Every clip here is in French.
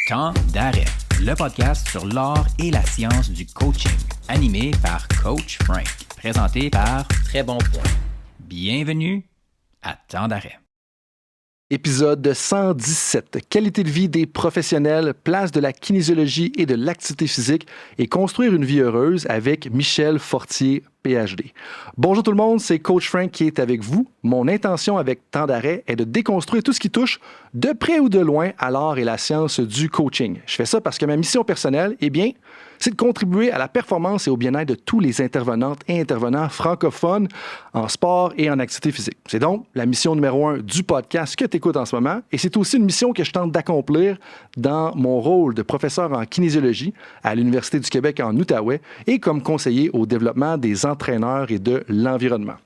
Temps d'arrêt, le podcast sur l'art et la science du coaching, animé par Coach Frank, présenté par Très Bon Point. Bienvenue à Temps d'arrêt. Épisode 117. Qualité de vie des professionnels, place de la kinésiologie et de l'activité physique et construire une vie heureuse avec Michel Fortier, PhD. Bonjour tout le monde, c'est Coach Frank qui est avec vous. Mon intention avec Temps d'arrêt est de déconstruire tout ce qui touche, de près ou de loin, à l'art et la science du coaching. Je fais ça parce que ma mission personnelle, c'est de contribuer à la performance et au bien-être de tous les intervenantes et intervenants francophones en sport et en activité physique. C'est donc la mission numéro 1 du podcast que tu écoutes en ce moment et c'est aussi une mission que je tente d'accomplir dans mon rôle de professeur en kinésiologie à l'Université du Québec en Outaouais et comme conseiller au développement des entraîneurs et de l'environnement.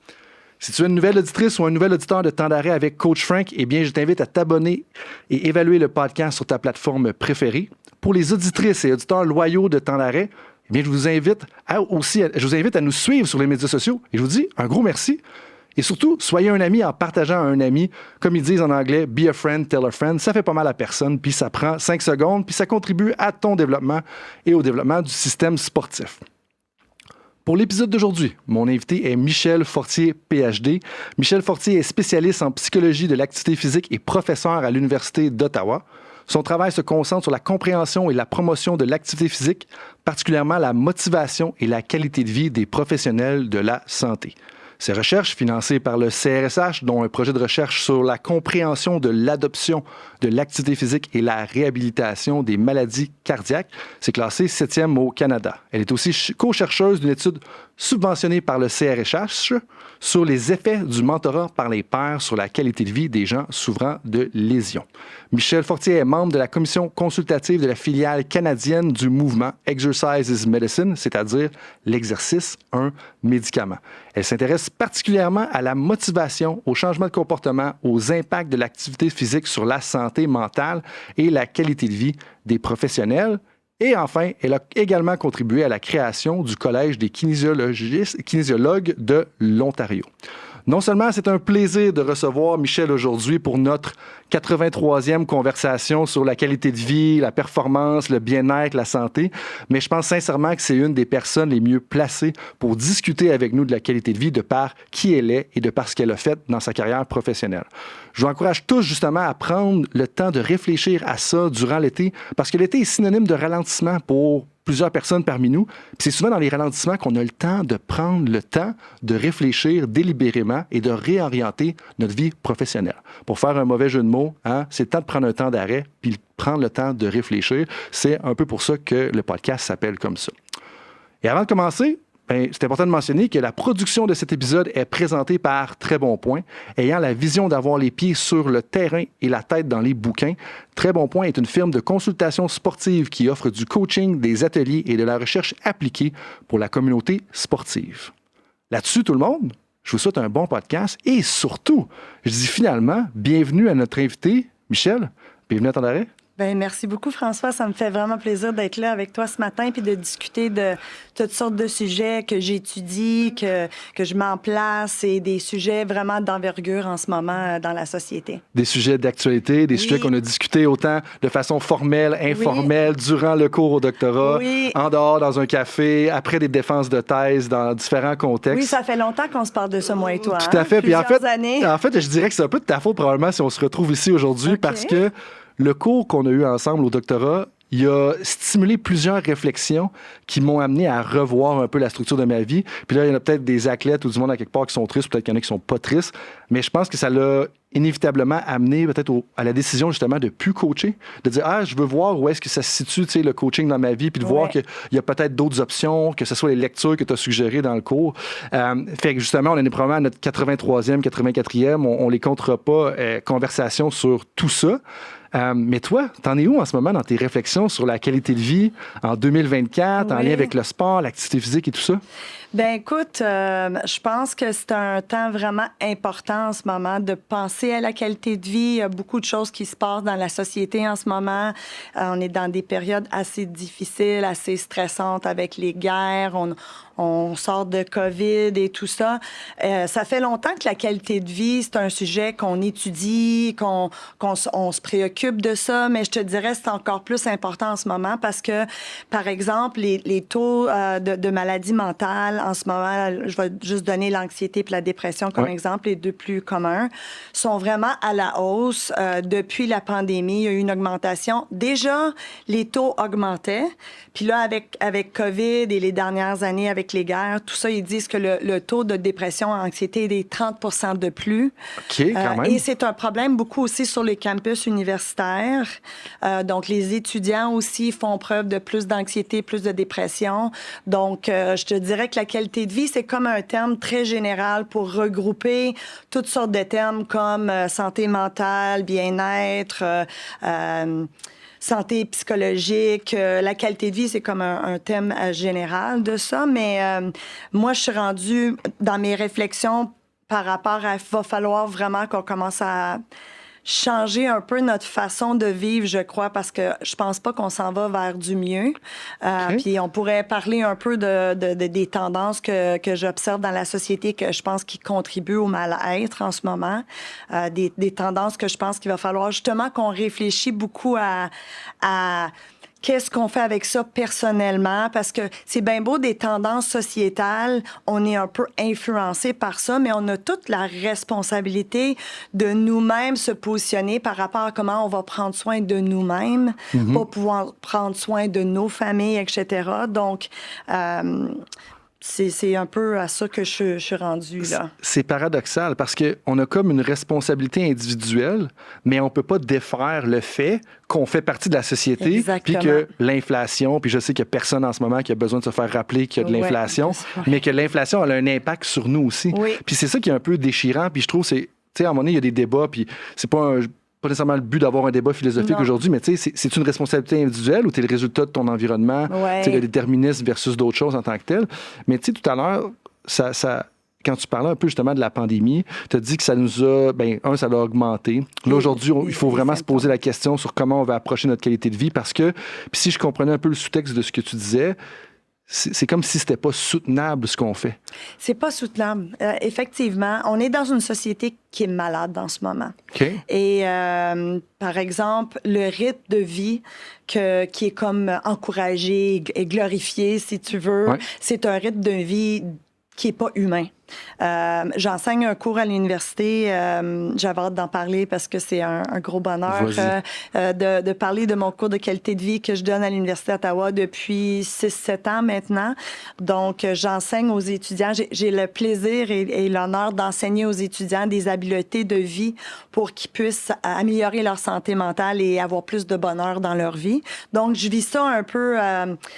Si tu es une nouvelle auditrice ou un nouvel auditeur de Temps d'arrêt avec Coach Frank, je t'invite à t'abonner et évaluer le podcast sur ta plateforme préférée. Pour les auditrices et auditeurs loyaux de Temps d'arrêt, je vous invite à nous suivre sur les médias sociaux et je vous dis un gros merci. Et surtout, soyez un ami en partageant à un ami. Comme ils disent en anglais, be a friend, tell a friend. Ça fait pas mal à personne, puis ça prend 5 secondes, puis ça contribue à ton développement et au développement du système sportif. Pour l'épisode d'aujourd'hui, mon invité est Michel Fortier, PhD. Michel Fortier est spécialiste en psychologie de l'activité physique et professeur à l'Université d'Ottawa. Son travail se concentre sur la compréhension et la promotion de l'activité physique, particulièrement la motivation et la qualité de vie des professionnels de la santé. Ses recherches, financées par le CRSH, dont un projet de recherche sur la compréhension de l'adoption de l'activité physique et la réhabilitation des maladies cardiaques, c'est classé 7e au Canada. Elle est aussi co-chercheuse d'une étude subventionnée par le CRSH sur les effets du mentorat par les pairs sur la qualité de vie des gens souffrant de lésions. Michel Fortier est membre de la commission consultative de la filiale canadienne du mouvement Exercise is Medicine, c'est-à-dire l'exercice, un médicament. Elle s'intéresse particulièrement à la motivation, au changement de comportement, aux impacts de l'activité physique sur la santé mentale et la qualité de vie des professionnels. Et enfin, elle a également contribué à la création du Collège des kinésiologues de l'Ontario. Non seulement c'est un plaisir de recevoir Michel aujourd'hui pour notre 83e conversation sur la qualité de vie, la performance, le bien-être, la santé, mais je pense sincèrement que c'est une des personnes les mieux placées pour discuter avec nous de la qualité de vie de par qui elle est et de par ce qu'elle a fait dans sa carrière professionnelle. Je vous encourage tous justement à prendre le temps de réfléchir à ça durant l'été, parce que l'été est synonyme de ralentissement pour plusieurs personnes parmi nous. Puis c'est souvent dans les ralentissements qu'on a le temps de prendre le temps de réfléchir délibérément et de réorienter notre vie professionnelle. Pour faire un mauvais jeu de mots, c'est le temps de prendre un temps d'arrêt puis prendre le temps de réfléchir. C'est un peu pour ça que le podcast s'appelle comme ça. Et avant de commencer, c'est important de mentionner que la production de cet épisode est présentée par Très Bon Point, ayant la vision d'avoir les pieds sur le terrain et la tête dans les bouquins. Très Bon Point est une firme de consultation sportive qui offre du coaching, des ateliers et de la recherche appliquée pour la communauté sportive. Là-dessus, tout le monde, je vous souhaite un bon podcast et surtout, je dis finalement, bienvenue à notre invité, Michel. Bienvenue à Temps d'arrêt. Merci beaucoup, François. Ça me fait vraiment plaisir d'être là avec toi ce matin puis de discuter de toutes sortes de sujets que j'étudie, que je mets en place et des sujets vraiment d'envergure en ce moment dans la société. Des sujets d'actualité, des sujets qu'on a discutés autant de façon formelle, informelle, durant le cours au doctorat, en dehors, dans un café, après des défenses de thèse, dans différents contextes. Oui, ça fait longtemps qu'on se parle de ça, moi et toi. Tout à fait. Puis années. En fait, je dirais que c'est un peu de ta faute probablement si on se retrouve ici aujourd'hui parce que le cours qu'on a eu ensemble au doctorat, il a stimulé plusieurs réflexions qui m'ont amené à revoir un peu la structure de ma vie. Puis là, il y en a peut-être des athlètes ou du monde à quelque part qui sont tristes, peut-être qu'il y en a qui sont pas tristes, mais je pense que ça l'a inévitablement amené peut-être à la décision justement de plus coacher, de dire je veux voir où est-ce que ça se situe, tu sais, le coaching dans ma vie, puis de voir qu'il y a peut-être d'autres options, que ce soit les lectures que tu as suggérées dans le cours. Fait que justement, on est probablement à notre 83e, 84e, on les comptera pas conversation sur tout ça. Mais toi, t'en es où en ce moment dans tes réflexions sur la qualité de vie en 2024, en lien avec le sport, l'activité physique et tout ça? Ben écoute, je pense que c'est un temps vraiment important en ce moment de penser à la qualité de vie. Il y a beaucoup de choses qui se passent dans la société en ce moment. On est dans des périodes assez difficiles, assez stressantes avec les guerres. On sort de COVID et tout ça. Ça fait longtemps que la qualité de vie, c'est un sujet qu'on étudie, on se préoccupe s'occupe de ça, mais je te dirais c'est encore plus important en ce moment parce que, par exemple, les taux de maladie mentale en ce moment, je vais juste donner l'anxiété et la dépression comme exemple, les deux plus communs, sont vraiment à la hausse. Depuis la pandémie, il y a eu une augmentation. Déjà, les taux augmentaient. Puis là, avec COVID et les dernières années avec les guerres, tout ça, ils disent que le taux de dépression et anxiété est des 30% de plus. OK, quand même. Et c'est un problème beaucoup aussi sur les campus universitaires. Donc, les étudiants aussi font preuve de plus d'anxiété, plus de dépression. Donc, je te dirais que la qualité de vie, c'est comme un terme très général pour regrouper toutes sortes de termes comme santé mentale, bien-être, santé psychologique. La qualité de vie, c'est comme un thème général de ça. Mais moi, je suis rendue dans mes réflexions par rapport à... Il va falloir vraiment qu'on commence à changer un peu notre façon de vivre, je crois, parce que je pense pas qu'on s'en va vers du mieux. Puis on pourrait parler un peu des tendances que j'observe dans la société que je pense qui contribuent au mal-être en ce moment. Des tendances que je pense qu'il va falloir justement qu'on réfléchisse beaucoup à qu'est-ce qu'on fait avec ça personnellement? Parce que c'est bien beau des tendances sociétales, on est un peu influencé par ça, mais on a toute la responsabilité de nous-mêmes se positionner par rapport à comment on va prendre soin de nous-mêmes pour pouvoir prendre soin de nos familles, etc. Donc, c'est un peu à ça que je suis rendue, là. C'est paradoxal parce qu'on a comme une responsabilité individuelle, mais on ne peut pas défaire le fait qu'on fait partie de la société, puis que l'inflation, puis je sais qu'il n'y a personne en ce moment qui a besoin de se faire rappeler qu'il y a de l'inflation, mais que l'inflation elle a un impact sur nous aussi. Puis c'est ça qui est un peu déchirant, puis je trouve, tu sais, à un moment donné, il y a des débats, puis c'est pas nécessairement le but d'avoir un débat philosophique aujourd'hui, mais tu sais, c'est une responsabilité individuelle ou tu es le résultat de ton environnement, tu sais, le déterminisme versus d'autres choses en tant que tel. Mais tu sais, tout à l'heure, quand tu parlais un peu justement de la pandémie, tu as dit que ça nous a, ça l'a augmenté. Là, aujourd'hui, il faut vraiment se poser la question sur comment on va approcher notre qualité de vie parce que, puis si je comprenais un peu le sous-texte de ce que tu disais, c'est comme si c'était pas soutenable ce qu'on fait. C'est pas soutenable. Effectivement, on est dans une société qui est malade en ce moment. Okay. Et par exemple, le rythme de vie qui est comme encouragé et glorifié, si tu veux, c'est un rythme de vie qui est pas humain. J'enseigne un cours à l'université. J'avais hâte d'en parler parce que c'est un gros bonheur de parler de mon cours de qualité de vie que je donne à l'Université d'Ottawa depuis 6-7 ans maintenant. Donc, j'enseigne aux étudiants. J'ai le plaisir et l'honneur d'enseigner aux étudiants des habiletés de vie pour qu'ils puissent améliorer leur santé mentale et avoir plus de bonheur dans leur vie. Donc, je vis ça un peu...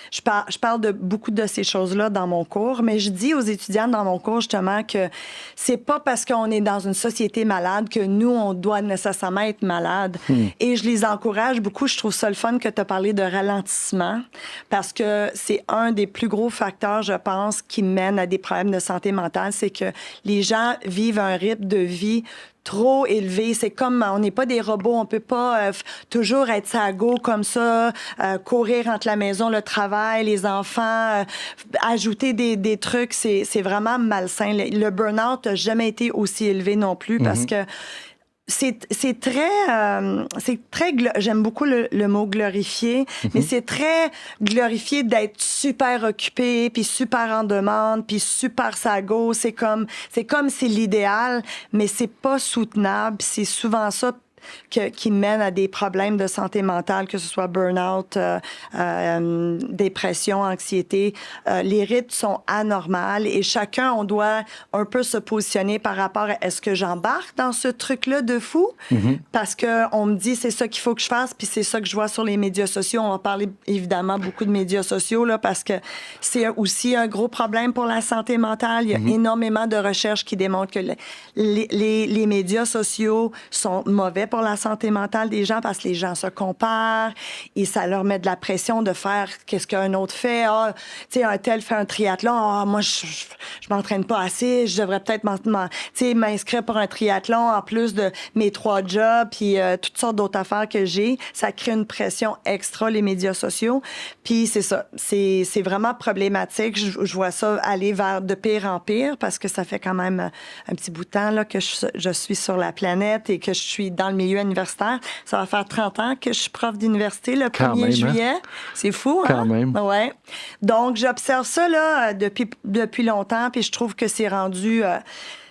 je parle de beaucoup de ces choses-là dans mon cours, mais je dis aux étudiants dans mon cours, justement, que c'est pas parce qu'on est dans une société malade que nous, on doit nécessairement être malade. Et je les encourage beaucoup. Je trouve ça le fun que tu as parlé de ralentissement parce que c'est un des plus gros facteurs, je pense, qui mène à des problèmes de santé mentale. C'est que les gens vivent un rythme de vie trop élevé. C'est comme, on n'est pas des robots, on peut pas toujours être sago comme ça, courir entre la maison, le travail, les enfants, ajouter des trucs, c'est vraiment malsain. Le burn-out n'a jamais été aussi élevé non plus parce que c'est très j'aime beaucoup le mot glorifié, mais c'est très glorifié d'être super occupé, puis super en demande, puis super sago. C'est comme c'est l'idéal, mais c'est pas soutenable. C'est souvent ça qui mène à des problèmes de santé mentale, que ce soit burn-out, dépression, anxiété. Les rythmes sont anormaux et chacun, on doit un peu se positionner par rapport à est-ce que j'embarque dans ce truc-là de fou? Parce qu'on me dit c'est ça qu'il faut que je fasse, puis c'est ça que je vois sur les médias sociaux. On va parler évidemment beaucoup de médias sociaux là, parce que c'est aussi un gros problème pour la santé mentale. Il y a énormément de recherches qui démontrent que les médias sociaux sont mauvais pour la santé mentale des gens parce que les gens se comparent et ça leur met de la pression de faire qu'est-ce qu'un autre fait. Ah, tu sais, un tel fait un triathlon. Ah, moi, je m'entraîne pas assez. Je devrais peut-être m'inscrire pour un triathlon en plus de mes 3 jobs puis toutes sortes d'autres affaires que j'ai. Ça crée une pression extra, les médias sociaux. Puis c'est ça. C'est vraiment problématique. Je vois ça aller vers de pire en pire parce que ça fait quand même un petit bout de temps là, que je suis sur la planète et que je suis dans le milieu universitaire. Ça va faire 30 ans que je suis prof d'université le 1er Quand même, juillet. hein? C'est fou, hein? Quand même. Ouais. Donc, j'observe ça là, depuis longtemps, puis je trouve que c'est rendu...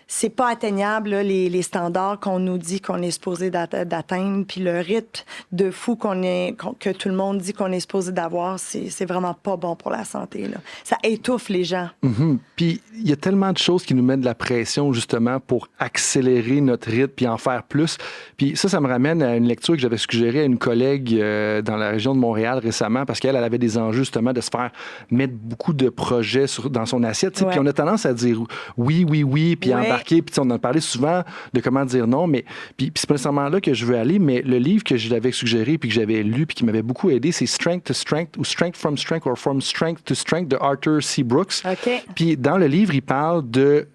c'est pas atteignable, là, les standards qu'on nous dit qu'on est supposé d'atteindre, puis le rythme de fou que tout le monde dit qu'on est supposé d'avoir, c'est vraiment pas bon pour la santé, là. Ça étouffe les gens. Mm-hmm. Puis il y a tellement de choses qui nous mettent de la pression, justement, pour accélérer notre rythme puis en faire plus. Puis ça me ramène à une lecture que j'avais suggérée à une collègue dans la région de Montréal récemment, parce qu'elle avait des enjeux, justement, de se faire mettre beaucoup de projets dans son assiette. Ouais. Puis on a tendance à dire oui, puis embarquer. Puis on en a parlé souvent de comment dire non, mais puis c'est pas nécessairement là que je veux aller, mais le livre que je l'avais suggéré puis que j'avais lu puis qui m'avait beaucoup aidé, c'est Strength to Strength ou Strength from Strength or From Strength to Strength de Arthur C. Brooks. Okay. Puis dans le livre, il parle de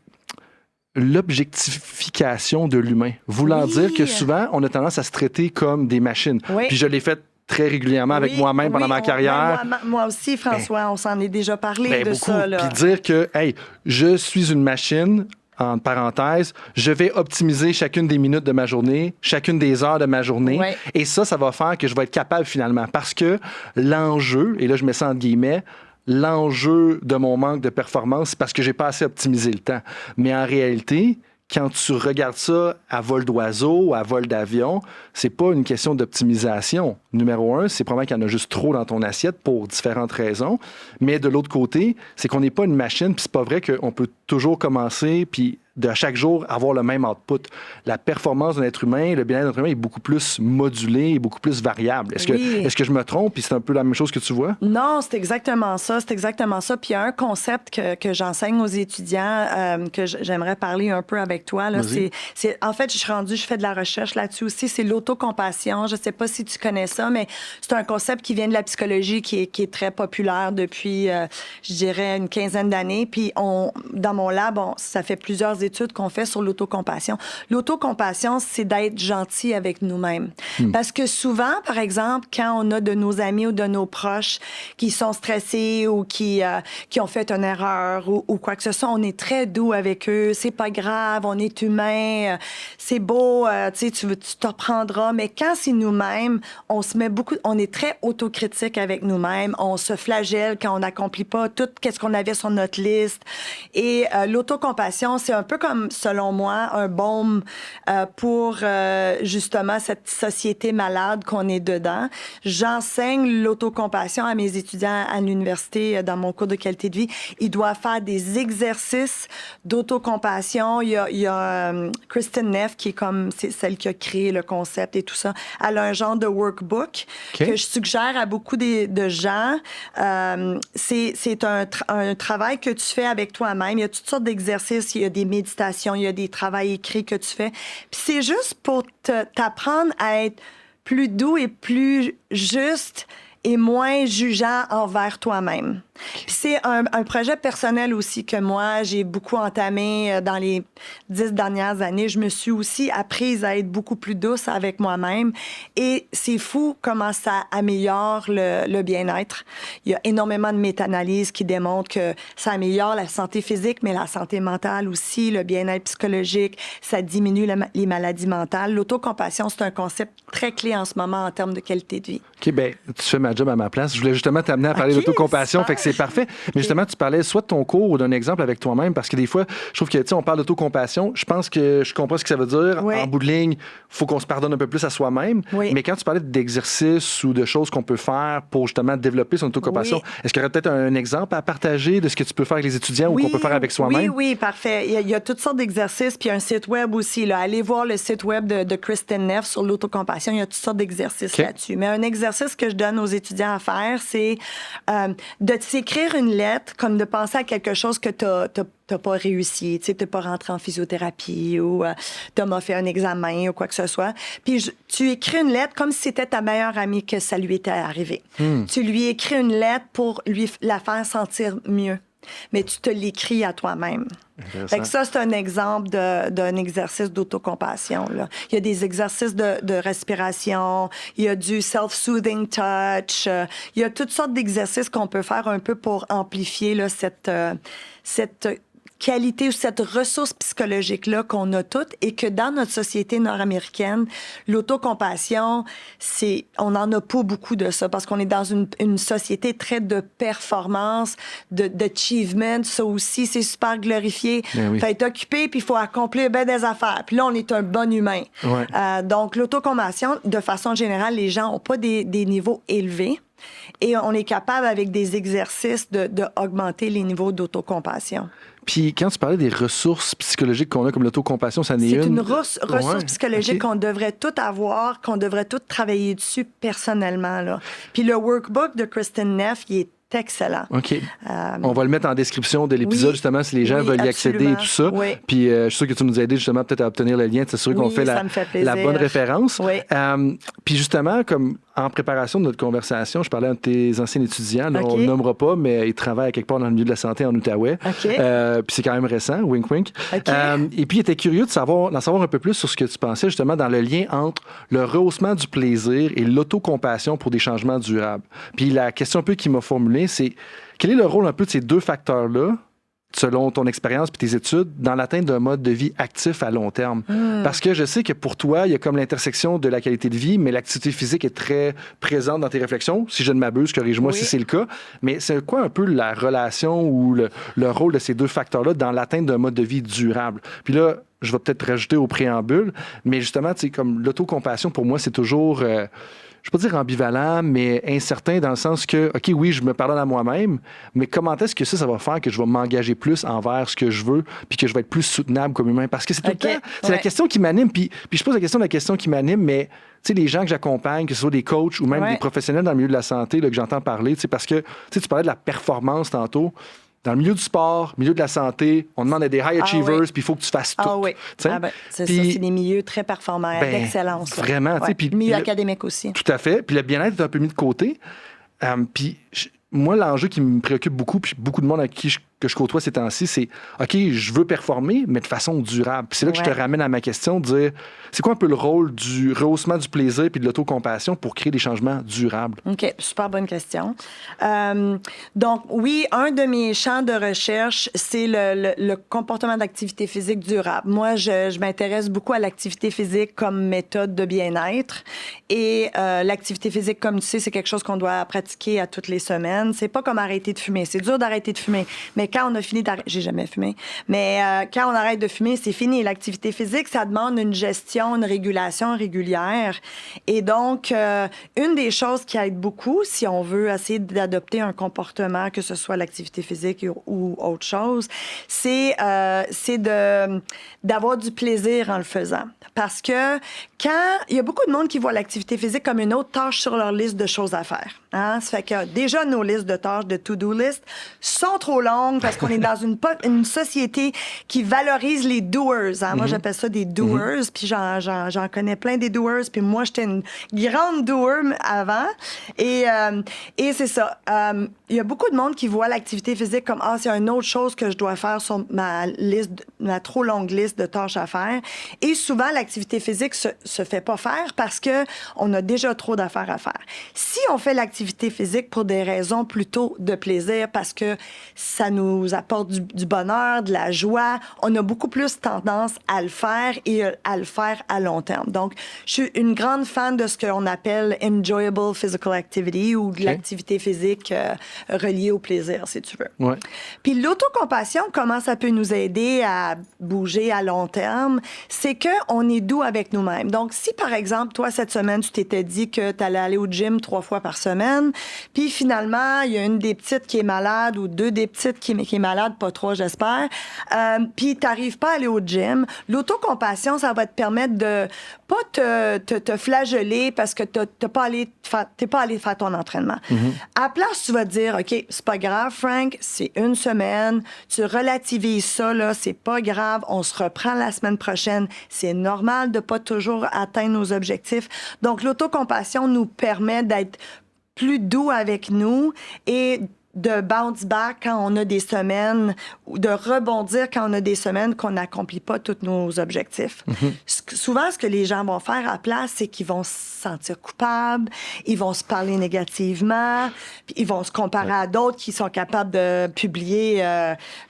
l'objectification de l'humain, voulant dire que souvent, on a tendance à se traiter comme des machines. Oui. Puis je l'ai fait très régulièrement avec moi-même pendant ma carrière. Moi aussi, François, on s'en est déjà parlé de beaucoup. Ça. Là. Puis dire que, hey, je suis une machine, en parenthèse, je vais optimiser chacune des minutes de ma journée, chacune des heures de ma journée. Ouais. Et ça va faire que je vais être capable finalement. Parce que l'enjeu, et là je mets ça entre guillemets, l'enjeu de mon manque de performance, c'est parce que j'ai pas assez optimisé le temps. Mais en réalité, quand tu regardes ça à vol d'oiseau, à vol d'avion, c'est pas une question d'optimisation. Numéro 1, c'est probablement qu'il y en a juste trop dans ton assiette pour différentes raisons. Mais de l'autre côté, c'est qu'on n'est pas une machine, puis c'est pas vrai qu'on peut toujours commencer, puis de chaque jour avoir le même output. La performance d'un être humain, le bien-être d'un être humain est beaucoup plus modulé et beaucoup plus variable. Est-ce que je me trompe, puis c'est un peu la même chose que tu vois? Non, c'est exactement ça. Puis il y a un concept que j'enseigne aux étudiants que j'aimerais parler un peu avec toi. Là. En fait, je fais de la recherche là-dessus aussi. C'est l'autocompassion. Je ne sais pas si tu connais ça, mais c'est un concept qui vient de la psychologie qui est très populaire depuis, je dirais, une quinzaine d'années. Puis dans mon lab, ça fait plusieurs études qu'on fait sur l'autocompassion. L'autocompassion, c'est d'être gentil avec nous-mêmes. Parce que souvent, par exemple, quand on a de nos amis ou de nos proches qui sont stressés ou qui ont fait une erreur ou quoi que ce soit, on est très doux avec eux. C'est pas grave, on est humain, c'est beau, tu te reprendras. Mais quand c'est nous-mêmes, on est très autocritique avec nous-mêmes. On se flagelle quand on n'accomplit pas tout ce qu'on avait sur notre liste. Et l'autocompassion, c'est un peu comme, selon moi, un baume pour justement cette société malade qu'on est dedans. J'enseigne l'autocompassion à mes étudiants à l'université dans mon cours de qualité de vie. Ils doivent faire des exercices d'autocompassion. Il y a Kristin Neff, c'est celle qui a créé le concept et tout ça. Elle a un genre de workbook que je suggère à beaucoup de gens. C'est un travail que tu fais avec toi-même. Il y a toutes sortes d'exercices. Il y a des méditation, il y a des travaux écrits que tu fais. Puis c'est juste pour t'apprendre à être plus doux et plus juste et moins jugeant envers toi-même. Puis c'est un projet personnel aussi que moi, j'ai beaucoup entamé dans les 10 dernières années. Je me suis aussi apprise à être beaucoup plus douce avec moi-même. Et c'est fou comment ça améliore le bien-être. Il y a énormément de méta-analyses qui démontrent que ça améliore la santé physique, mais la santé mentale aussi, le bien-être psychologique, ça diminue les maladies mentales. L'autocompassion, c'est un concept très clé en ce moment en termes de qualité de vie. OK, bien, tu fais ma job à ma place. Je voulais justement t'amener à parler d'autocompassion, fait que c'est parfait. Mais justement, tu parlais soit de ton cours ou d'un exemple avec toi-même, parce que des fois, je trouve que, tu sais, on parle d'autocompassion. Je pense que je comprends ce que ça veut dire. Oui. En bout de ligne, il faut qu'on se pardonne un peu plus à soi-même. Oui. Mais quand tu parlais d'exercices ou de choses qu'on peut faire pour justement développer son autocompassion, est-ce qu'il y aurait peut-être un exemple à partager de ce que tu peux faire avec les étudiants ou qu'on peut faire avec soi-même? Oui, parfait. Il y a toutes sortes d'exercices, puis un site web aussi. Là. Allez voir le site web de Kristin Neff sur l'autocompassion. Il y a toutes sortes d'exercices là-dessus. Mais un exercice que je donne aux étudiants à faire, c'est de s'écrire une lettre, comme de penser à quelque chose que t'as pas réussi, tu sais, t'es pas rentré en physiothérapie ou t'as fait un examen ou quoi que ce soit. Puis tu écris une lettre comme si c'était ta meilleure amie que ça lui était arrivé. Tu lui écris une lettre pour la faire sentir mieux. Mais tu te l'écris à toi-même. Fait que ça, c'est un exemple d'un exercice d'autocompassion. Là. Il y a des exercices de respiration, il y a du self-soothing touch, il y a toutes sortes d'exercices qu'on peut faire un peu pour amplifier là, cette qualité ou cette ressource psychologique-là qu'on a toutes et que dans notre société nord-américaine, l'autocompassion, on n'en a pas beaucoup de ça parce qu'on est dans une société très de performance, d'achievement. Ça aussi, c'est super glorifié. Oui. Fait être occupé, puis il faut accomplir bien des affaires. Puis là, on est un bon humain. Ouais. Donc, l'autocompassion, de façon générale, les gens n'ont pas des niveaux élevés. Et on est capable, avec des exercices, de augmenter les niveaux d'autocompassion. Puis quand tu parlais des ressources psychologiques qu'on a, comme l'autocompassion, ça n'est une... C'est une ressource psychologique qu'on devrait tout avoir, qu'on devrait tout travailler dessus personnellement, là. Puis le workbook de Kristen Neff, il est excellent. OK. On va le mettre en description de l'épisode, justement, si les gens veulent y accéder et tout ça. Oui. Puis je suis sûr que tu nous as aidé, justement, peut-être à obtenir le lien, de s'assurer qu'on fait la bonne référence. Oui. Puis justement, comme en préparation de notre conversation, je parlais à un de tes anciens étudiants, là, on ne le nommera pas, mais il travaille à quelque part dans le milieu de la santé en Outaouais. Puis c'est quand même récent, wink wink. Et puis il était curieux d'en savoir un peu plus sur ce que tu pensais, justement, dans le lien entre le rehaussement du plaisir et l'autocompassion pour des changements durables. Puis la question un peu qu'il m'a formulée, c'est quel est le rôle un peu de ces deux facteurs-là, selon ton expérience et tes études, dans l'atteinte d'un mode de vie actif à long terme? Parce que je sais que pour toi, il y a comme l'intersection de la qualité de vie, mais l'activité physique est très présente dans tes réflexions. Si je ne m'abuse, corrige-moi si c'est le cas. Mais c'est quoi un peu la relation ou le rôle de ces deux facteurs-là dans l'atteinte d'un mode de vie durable? Puis là, je vais peut-être rajouter au préambule, mais justement, tu sais, comme l'autocompassion, pour moi, c'est toujours... je ne vais pas dire ambivalent, mais incertain dans le sens que, OK, oui, je me pardonne à moi-même, mais comment est-ce que ça va faire que je vais m'engager plus envers ce que je veux puis que je vais être plus soutenable comme humain? Parce que c'est tout le temps, c'est la question qui m'anime. Puis je pose la question qui m'anime, mais tu sais, les gens que j'accompagne, que ce soit des coachs ou même des professionnels dans le milieu de la santé là, que j'entends parler, tu sais, parce que tu parlais de la performance tantôt. Dans le milieu du sport, milieu de la santé, on demande à des high achievers, puis il faut que tu fasses tout. C'est ça, c'est des milieux très performants, d'excellence. Vraiment. Puis milieu académique aussi. Tout à fait. Puis le bien-être est un peu mis de côté. Puis moi, l'enjeu qui me préoccupe beaucoup, puis beaucoup de monde avec qui que je côtoie ces temps-ci, c'est OK, je veux performer, mais de façon durable. Puis c'est là que je te ramène à ma question de dire, c'est quoi un peu le rôle du rehaussement du plaisir puis de l'autocompassion pour créer des changements durables? OK, super bonne question. Donc, oui, un de mes champs de recherche, c'est le comportement d'activité physique durable. Moi, je m'intéresse beaucoup à l'activité physique comme méthode de bien-être. Et l'activité physique, comme tu sais, c'est quelque chose qu'on doit pratiquer à toutes les semaines. C'est pas comme arrêter de fumer. C'est dur d'arrêter de fumer. Mais quand on a fini d'arrêter... J'ai jamais fumé. Mais quand on arrête de fumer, c'est fini. L'activité physique, ça demande une gestion, une régulation régulière. Et donc, une des choses qui aide beaucoup, si on veut essayer d'adopter un comportement, que ce soit l'activité physique ou autre chose, c'est d'avoir du plaisir en le faisant. Parce que quand... Il y a beaucoup de monde qui voit l'activité physique comme une autre tâche sur leur liste de choses à faire. Hein? Ça fait que déjà, nos listes de tâches, de to-do list, sont trop longues parce qu'on est dans une société qui valorise les doers. Hein? Moi, j'appelle ça des doers, puis j'en connais plein des doers, puis moi, j'étais une grande doer avant. Et c'est ça. Il y a beaucoup de monde qui voit l'activité physique comme « Ah, c'est une autre chose que je dois faire sur ma trop longue liste de tâches à faire. » Et souvent, l'activité physique se fait pas faire parce que on a déjà trop d'affaires à faire. Si on fait l'activité physique pour des raisons plutôt de plaisir, parce que ça nous apporte du bonheur, de la joie, on a beaucoup plus tendance à le faire et à le faire à long terme. Donc, je suis une grande fan de ce qu'on appelle enjoyable physical activity ou de l'activité physique reliée au plaisir, si tu veux. Ouais. Puis l'autocompassion, comment ça peut nous aider à bouger à long terme, c'est qu'on est doux avec nous-mêmes. Donc, si par exemple, toi, cette semaine, tu t'étais dit que tu allais aller au gym 3 fois par semaine, puis finalement, il y a une des petites qui est malade ou 2 des petites qui est malade, pas 3, j'espère, puis tu n'arrives pas à aller au gym, l'autocompassion, ça va te permettre de pas te flageller parce que t'es pas allé faire ton entraînement. À la place, tu vas te dire, OK, c'est pas grave, Frank, c'est une semaine, tu relativises ça, là, c'est pas grave, on se reprend la semaine prochaine. C'est normal de pas toujours atteindre nos objectifs. Donc, l'autocompassion nous permet d'être plus doux avec nous et de bounce back quand on a des semaines, ou de rebondir quand on a des semaines qu'on n'accomplit pas tous nos objectifs. Souvent, ce que les gens vont faire à la place, c'est qu'ils vont se sentir coupables, ils vont se parler négativement, puis ils vont se comparer à d'autres qui sont capables de publier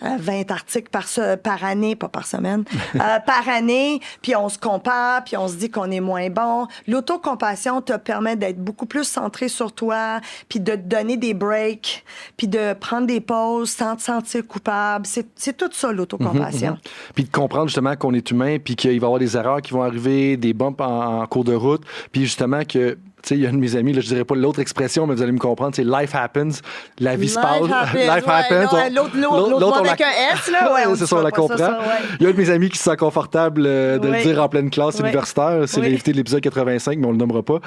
20 articles par année, pas par semaine, par année, puis on se compare, puis on se dit qu'on est moins bon. L'autocompassion te permet d'être beaucoup plus centré sur toi, puis de te donner des breaks, puis de prendre des pauses sans te sentir coupable. C'est tout ça, l'autocompassion. Puis de comprendre justement qu'on est humain, puis qu'il va y avoir des erreurs qui vont arriver, des bumps en cours de route, puis justement que, tu sais, il y a un de mes amis, là, je dirais pas l'autre expression, mais vous allez me comprendre, c'est life happens, la vie se passe. Life happens. L'autre avec un S, là, ouais, c'est ça, on la comprend. Ça, ouais. Il y a un de mes amis qui se sent confortable de le dire en pleine classe universitaire. C'est l'invité de l'épisode 85, mais on le nommera pas.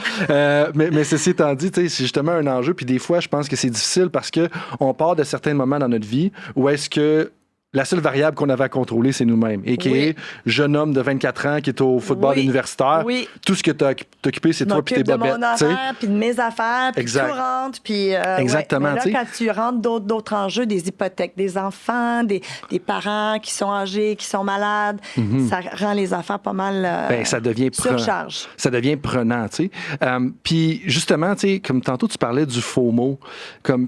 Mais ceci étant dit, c'est justement un enjeu. Puis des fois, je pense que c'est difficile parce qu'on part de certains moments dans notre vie où est-ce que la seule variable qu'on avait à contrôler, c'est nous-mêmes. Et qui est jeune homme de 24 ans qui est au football universitaire. Oui. Tout ce que tu as occupé, c'est toi puis tes bobettes. De mon horaire, puis de mes affaires, puis tu rentres. Puis, exactement. Là, quand tu rentres, d'autres enjeux, des hypothèques, des enfants, des parents qui sont âgés, qui sont malades, ça rend les affaires pas mal ça devient surcharge. Ça devient prenant, tu sais. Puis justement, tu sais, comme tantôt, tu parlais du FOMO.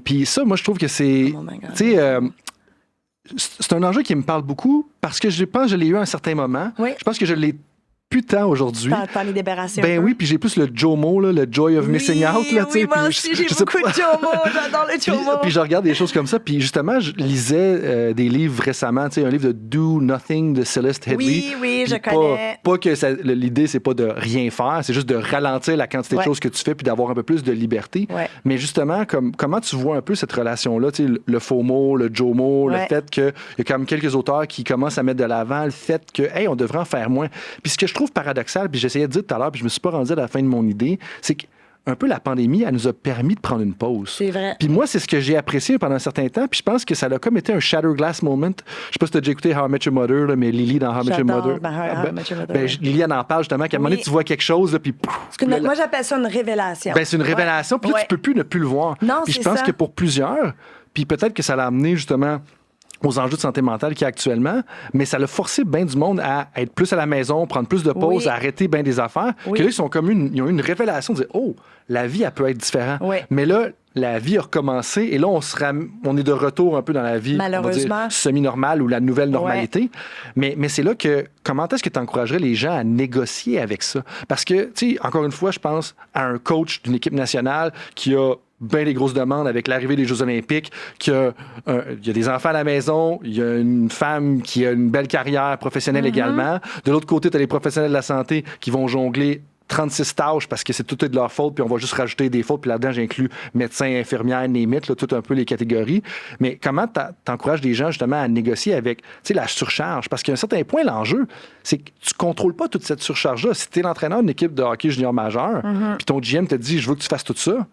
Puis ça, moi, je trouve que c'est... tu sais, c'est un enjeu qui me parle beaucoup parce que je pense que je l'ai eu à un certain moment. Oui. Je pense que je l'ai plus tant aujourd'hui. T'en es débarrassé. Ben oui, puis j'ai plus le JOMO, là, le Joy of Missing Out. Là, oui, moi aussi, j'ai beaucoup de JOMO. J'adore le JOMO. Puis je regarde des choses comme ça. Puis justement, je lisais des livres récemment. Tu sais, un livre de Do Nothing de Celeste Headlee. Oui, je connais. Pas que l'idée, c'est pas de rien faire. C'est juste de ralentir la quantité de choses que tu fais puis d'avoir un peu plus de liberté. Ouais. Mais justement, comment tu vois un peu cette relation-là? Tu sais, le FOMO, le JOMO, le fait qu'il y a quand même quelques auteurs qui commencent à mettre de l'avant le fait que, hey, on devrait en faire moins. Puis ce que je trouve paradoxal, puis j'essayais de dire tout à l'heure, puis je me suis pas rendu à la fin de mon idée, c'est qu'un peu la pandémie, elle nous a permis de prendre une pause. C'est vrai. Puis moi, c'est ce que j'ai apprécié pendant un certain temps, puis je pense que ça a comme été un Shatterglass moment. Je sais pas si tu as déjà écouté How I Met Your Mother, là, mais Lily dans How I Met Your Mother. Lily, elle en parle justement, qu'à un moment donné, tu vois quelque chose, là, puis... Moi, j'appelle ça une révélation. C'est une révélation, puis là, tu peux plus ne plus le voir. Non, puis je pense que pour plusieurs, puis peut-être que ça l'a amené justement aux enjeux de santé mentale qu'il y a actuellement, mais ça l'a forcé bien du monde à être plus à la maison, prendre plus de pauses, à arrêter bien des affaires, que là, ils ont eu une révélation de dire « Oh, la vie, elle peut être différente. » Mais là, la vie a recommencé et là, on est de retour un peu dans la vie, malheureusement, semi-normale ou la nouvelle normalité. Mais c'est là que, comment est-ce que tu encouragerais les gens à négocier avec ça? Parce que, tu sais, encore une fois, je pense à un coach d'une équipe nationale qui a bien des grosses demandes avec l'arrivée des Jeux olympiques, il y a des enfants à la maison, il y a une femme qui a une belle carrière professionnelle également. De l'autre côté, tu as les professionnels de la santé qui vont jongler 36 tâches parce que c'est tout de leur faute, puis on va juste rajouter des fautes, puis là-dedans, j'inclus médecins, infirmières, némites, là, tout un peu les catégories. Mais comment t'encourages les gens justement à négocier avec la surcharge? Parce qu'à un certain point, l'enjeu, c'est que tu contrôles pas toute cette surcharge-là. Si tu es l'entraîneur d'une équipe de hockey junior majeur, puis ton GM te dit « Je veux que tu fasses tout ça »,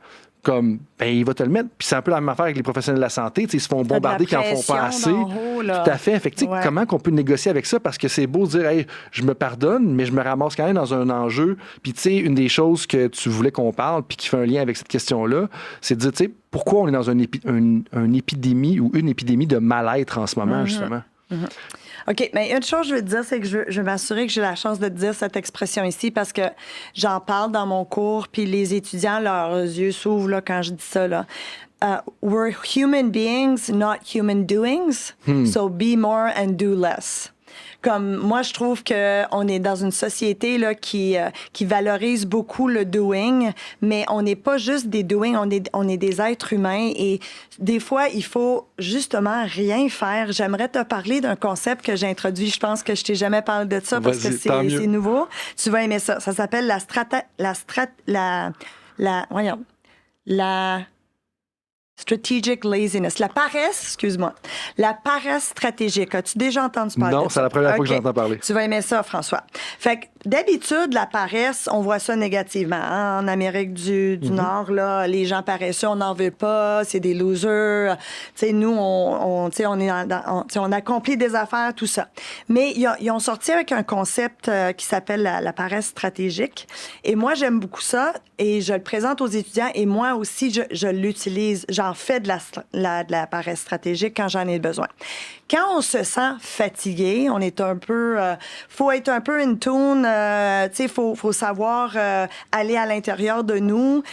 il va te le mettre. Puis c'est un peu la même affaire avec les professionnels de la santé. Ils se font bombarder quand ils font pas assez. Tout à fait. Fait que, comment qu'on peut négocier avec ça? Parce que c'est beau de dire, hey, je me pardonne, mais je me ramasse quand même dans un enjeu. Puis, tu sais, une des choses que tu voulais qu'on parle, puis qui fait un lien avec cette question-là, c'est de dire, tu sais, pourquoi on est dans une épidémie ou une épidémie de mal-être en ce moment, justement? OK, mais une chose, je veux te dire, c'est que je veux m'assurer que j'ai la chance de te dire cette expression ici parce que j'en parle dans mon cours, puis les étudiants, leurs yeux s'ouvrent là, quand je dis ça. Là. We're human beings, not human doings. So be more and do less. Comme moi, je trouve qu'on est dans une société là, qui valorise beaucoup le doing, mais on n'est pas juste des doing, on est des êtres humains et des fois, il faut justement rien faire. J'aimerais te parler d'un concept que j'ai introduit. Je pense que je t'ai jamais parlé de ça parce que c'est nouveau. Tu vas aimer ça. Ça s'appelle la strategic laziness. La paresse, excuse-moi. La paresse stratégique. As-tu déjà entendu parler de ça? Non, c'est la première fois que j'entends parler. Tu vas aimer ça, François. Fait que, d'habitude, la paresse, on voit ça négativement. Hein? En Amérique du Nord, là, les gens paresseux, on n'en veut pas, c'est des losers. Tu sais, nous, on accomplit des affaires, tout ça. Mais ils ont sorti avec un concept qui s'appelle la paresse stratégique. Et moi, j'aime beaucoup ça et je le présente aux étudiants et moi aussi, je l'utilise. J'en fait de la paresse stratégique quand j'en ai besoin. Quand on se sent fatigué, on est un peu... faut être un peu in tune, tu sais, faut savoir aller à l'intérieur de nous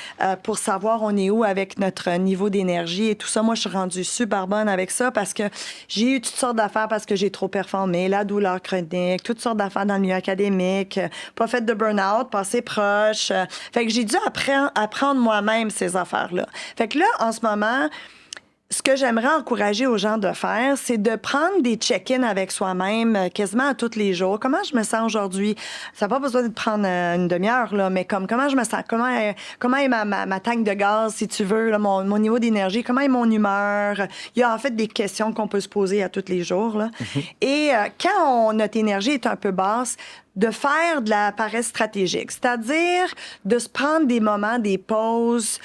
pour savoir on est où avec notre niveau d'énergie et tout ça. Moi, je suis rendue super bonne avec ça parce que j'ai eu toutes sortes d'affaires parce que j'ai trop performé, la douleur chronique, toutes sortes d'affaires dans le milieu académique, pas fait de burn-out, passé proche. Fait que j'ai dû apprendre moi-même ces affaires-là. Fait que là, en ce moment... Ce que j'aimerais encourager aux gens de faire, c'est de prendre des check-in avec soi-même quasiment à tous les jours. Comment je me sens aujourd'hui? Ça n'a pas besoin de prendre une demi-heure, là, mais comment je me sens? Comment est ma tank de gaz, si tu veux, là, mon niveau d'énergie? Comment est mon humeur? Il y a en fait des questions qu'on peut se poser à tous les jours. Là. Et quand notre énergie est un peu basse, de faire de la paresse stratégique, c'est-à-dire de se prendre des moments, des pauses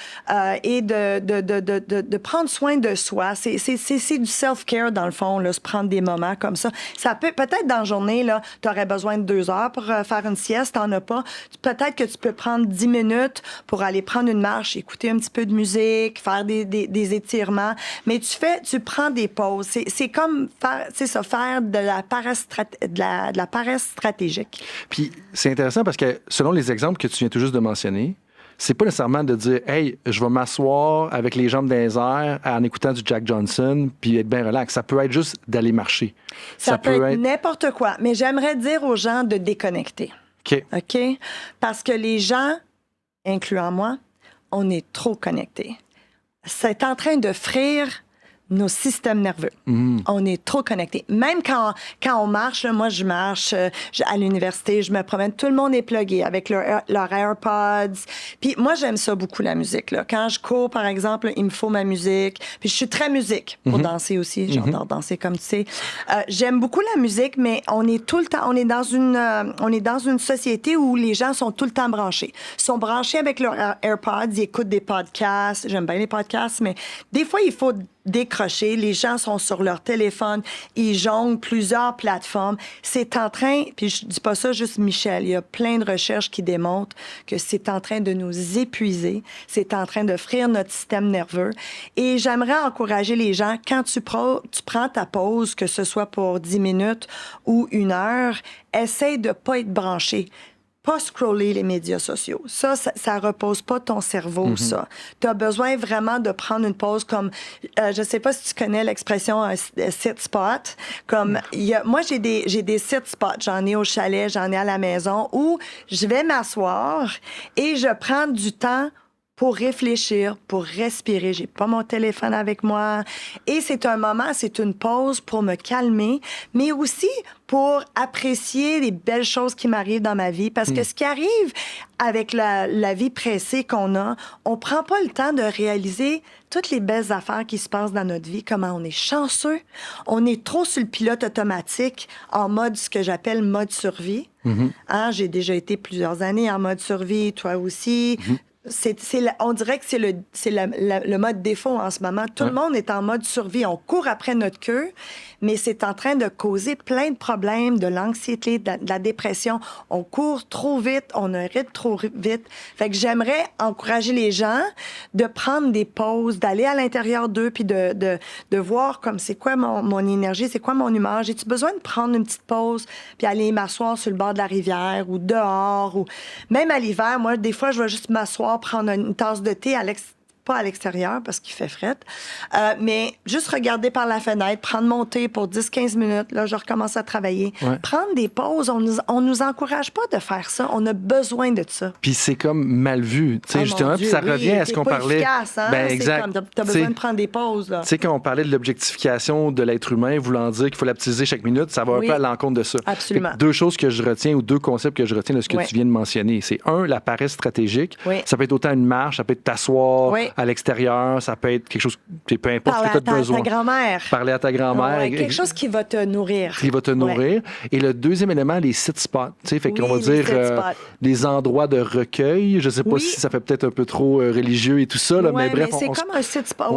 et de prendre soin de soi. C'est du self-care, dans le fond, là, se prendre des moments comme ça. Ça peut-être dans la journée, là, tu aurais besoin de 2 heures pour faire une sieste, t'en as pas. Peut-être que tu peux prendre 10 minutes pour aller prendre une marche, écouter un petit peu de musique, faire des étirements, mais tu prends des pauses. C'est comme faire de la paresse stratégique. Puis c'est intéressant parce que selon les exemples que tu viens tout juste de mentionner, c'est pas nécessairement de dire « Hey, je vais m'asseoir avec les jambes dans les airs en écoutant du Jack Johnson puis être bien relax ». Ça peut être juste d'aller marcher. Ça peut être n'importe quoi, mais j'aimerais dire aux gens de déconnecter. OK? Parce que les gens, incluant moi, on est trop connectés. C'est en train de frire nos systèmes nerveux. On est trop connectés. Même quand on marche, là, moi, je marche à l'université, je me promène, tout le monde est plugué avec leur AirPods. Puis moi, j'aime ça beaucoup, la musique. Là. Quand je cours, par exemple, il me faut ma musique. Puis je suis très musique pour danser aussi. J'adore danser, comme tu sais. J'aime beaucoup la musique, mais on est tout le temps... On est dans une société où les gens sont tout le temps branchés. Ils sont branchés avec leurs AirPods, ils écoutent des podcasts. J'aime bien les podcasts, mais des fois, il faut décrocher. Les gens sont sur leur téléphone. Ils jonglent plusieurs plateformes. C'est en train, puis je dis pas ça juste Michel, il y a plein de recherches qui démontrent que c'est en train de nous épuiser. C'est en train de frire notre système nerveux. Et j'aimerais encourager les gens, quand tu prends ta pause, que ce soit pour 10 minutes ou 1 heure, essaye de pas être branché. Pas scroller les médias sociaux. Ça repose pas ton cerveau, ça. Tu as besoin vraiment de prendre une pause comme, je sais pas si tu connais l'expression sit spot. Comme, moi, j'ai des sit spots. J'en ai au chalet, j'en ai à la maison où je vais m'asseoir et je prends du temps pour réfléchir, pour respirer. J'ai pas mon téléphone avec moi. Et c'est un moment, c'est une pause pour me calmer, mais aussi pour apprécier les belles choses qui m'arrivent dans ma vie. Parce que ce qui arrive avec la vie pressée qu'on a, on prend pas le temps de réaliser toutes les belles affaires qui se passent dans notre vie, comment on est chanceux. On est trop sur le pilote automatique en mode, ce que j'appelle mode survie. Hein, j'ai déjà été plusieurs années en mode survie, toi aussi. On dirait que c'est le mode défaut en ce moment. Tout le monde est en mode survie. On court après notre queue, mais c'est en train de causer plein de problèmes, de l'anxiété, de la dépression. On court trop vite, on hérite trop vite. Fait que j'aimerais encourager les gens de prendre des pauses, d'aller à l'intérieur d'eux, puis de voir comme c'est quoi mon énergie, c'est quoi mon humeur. J'ai-tu besoin de prendre une petite pause, puis aller m'asseoir sur le bord de la rivière ou dehors, ou même à l'hiver. Moi, des fois, je vais juste m'asseoir, prendre une tasse de thé pas à l'extérieur parce qu'il fait fret, mais juste regarder par la fenêtre, prendre mon thé pour 10-15 minutes, là, je recommence à travailler. Prendre des pauses, on nous encourage pas de faire ça. On a besoin de ça. Puis c'est comme mal vu, tu sais, justement, puis ça revient à ce qu'on parlait. Efficace, hein? Ben, exact. C'est comme, t'as besoin de prendre des pauses, là. Tu sais, quand on parlait de l'objectification de l'être humain, voulant dire qu'il faut l'optimiser chaque minute, ça va un peu à l'encontre de ça. Absolument. 2 choses que je retiens, ou 2 concepts que je retiens de ce que tu viens de mentionner. C'est 1, la paresse stratégique. Ça peut être autant une marche, ça peut être t'asseoir à l'extérieur, ça peut être quelque chose, peu importe ce que tu as besoin. Parler à ta grand-mère. Parler à ta grand-mère. Quelque chose qui va te nourrir. Qui va te nourrir. Et le deuxième élément, les sit spots. Tu sais, fait qu'on va dire des endroits de recueil. Je sais pas si ça fait peut-être un peu trop religieux et tout ça, là, mais bref. C'est comme un sit spot.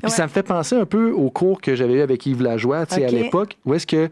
Puis ça me fait penser un peu au cours que j'avais eu avec Yves Lajoie, tu sais, à l'époque, où est-ce que,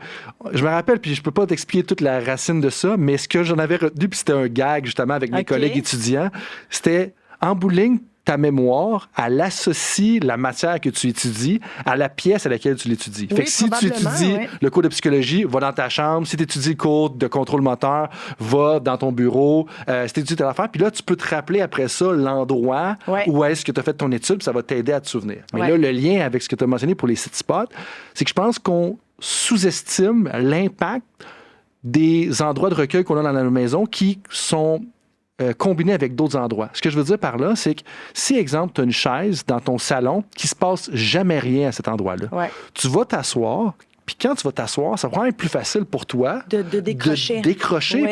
je me rappelle, puis je peux pas t'expliquer toute la racine de ça, mais ce que j'en avais retenu, puis c'était un gag, justement, avec mes collègues étudiants, c'était, en bout de ligne, ta mémoire, elle associe la matière que tu étudies à la pièce à laquelle tu l'étudies. Oui, fait que si tu étudies le cours de psychologie, va dans ta chambre. Si tu étudies le cours de contrôle moteur, va dans ton bureau. Si tu étudies telle affaire, puis là, tu peux te rappeler après ça l'endroit où est-ce que tu as fait ton étude, puis ça va t'aider à te souvenir. Mais là, le lien avec ce que tu as mentionné pour les city spots, c'est que je pense qu'on sous-estime l'impact des endroits de recueil qu'on a dans nos maisons qui sont combinés avec d'autres endroits. Ce que je veux dire par là, c'est que si, exemple, tu as une chaise dans ton salon qui se passe jamais rien à cet endroit-là, tu vas t'asseoir, puis quand tu vas t'asseoir, ça va être plus facile pour toi de décrocher.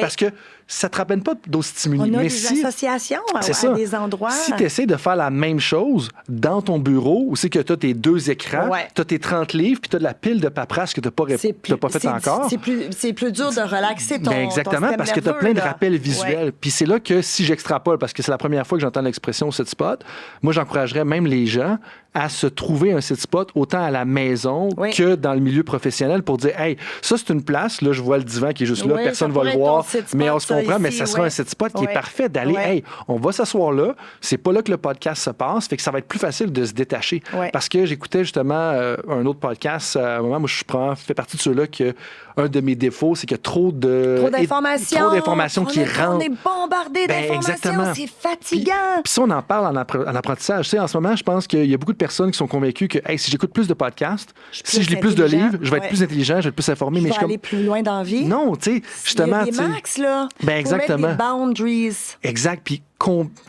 Parce que ça ne te ramène pas d'autres stimuli. On a Mais des associations à des endroits. Si tu essaies de faire la même chose dans ton bureau, où c'est que tu as tes 2 écrans, tu as tes 30 livres, puis tu as de la pile de paperasse que tu n'as pas fait encore. C'est plus dur de relaxer ton exactement, ton parce que tu as plein de rappels visuels. Puis c'est là que si j'extrapole, parce que c'est la première fois que j'entends l'expression set spot, moi j'encouragerais même les gens à se trouver un set spot autant à la maison que dans le milieu professionnel pour dire, hey, ça c'est une place, là je vois le divan qui est juste là, personne ne va le voir, mais on se comprend, mais ça sera un set spot qui est parfait d'aller, hey, on va s'asseoir là, c'est pas là que le podcast se passe, fait que ça va être plus facile de se détacher. Parce que j'écoutais justement un autre podcast, à un moment, moi je fais partie de ceux-là que un de mes défauts, c'est qu'il y a trop d'informations qui rentrent. On est bombardé d'informations, c'est fatigant. Puis ça, on en parle en apprentissage. Tu sais, en ce moment, je pense qu'il y a beaucoup de personnes qui sont convaincues que hey, si j'écoute plus de podcasts, si je lis plus de livres, je vais être plus intelligent, je vais être plus informé. Je vais aller plus loin dans la vie. Non, tu sais, justement. Il y a des max, là. Exactement. Faut mettre des boundaries. Exact. Puis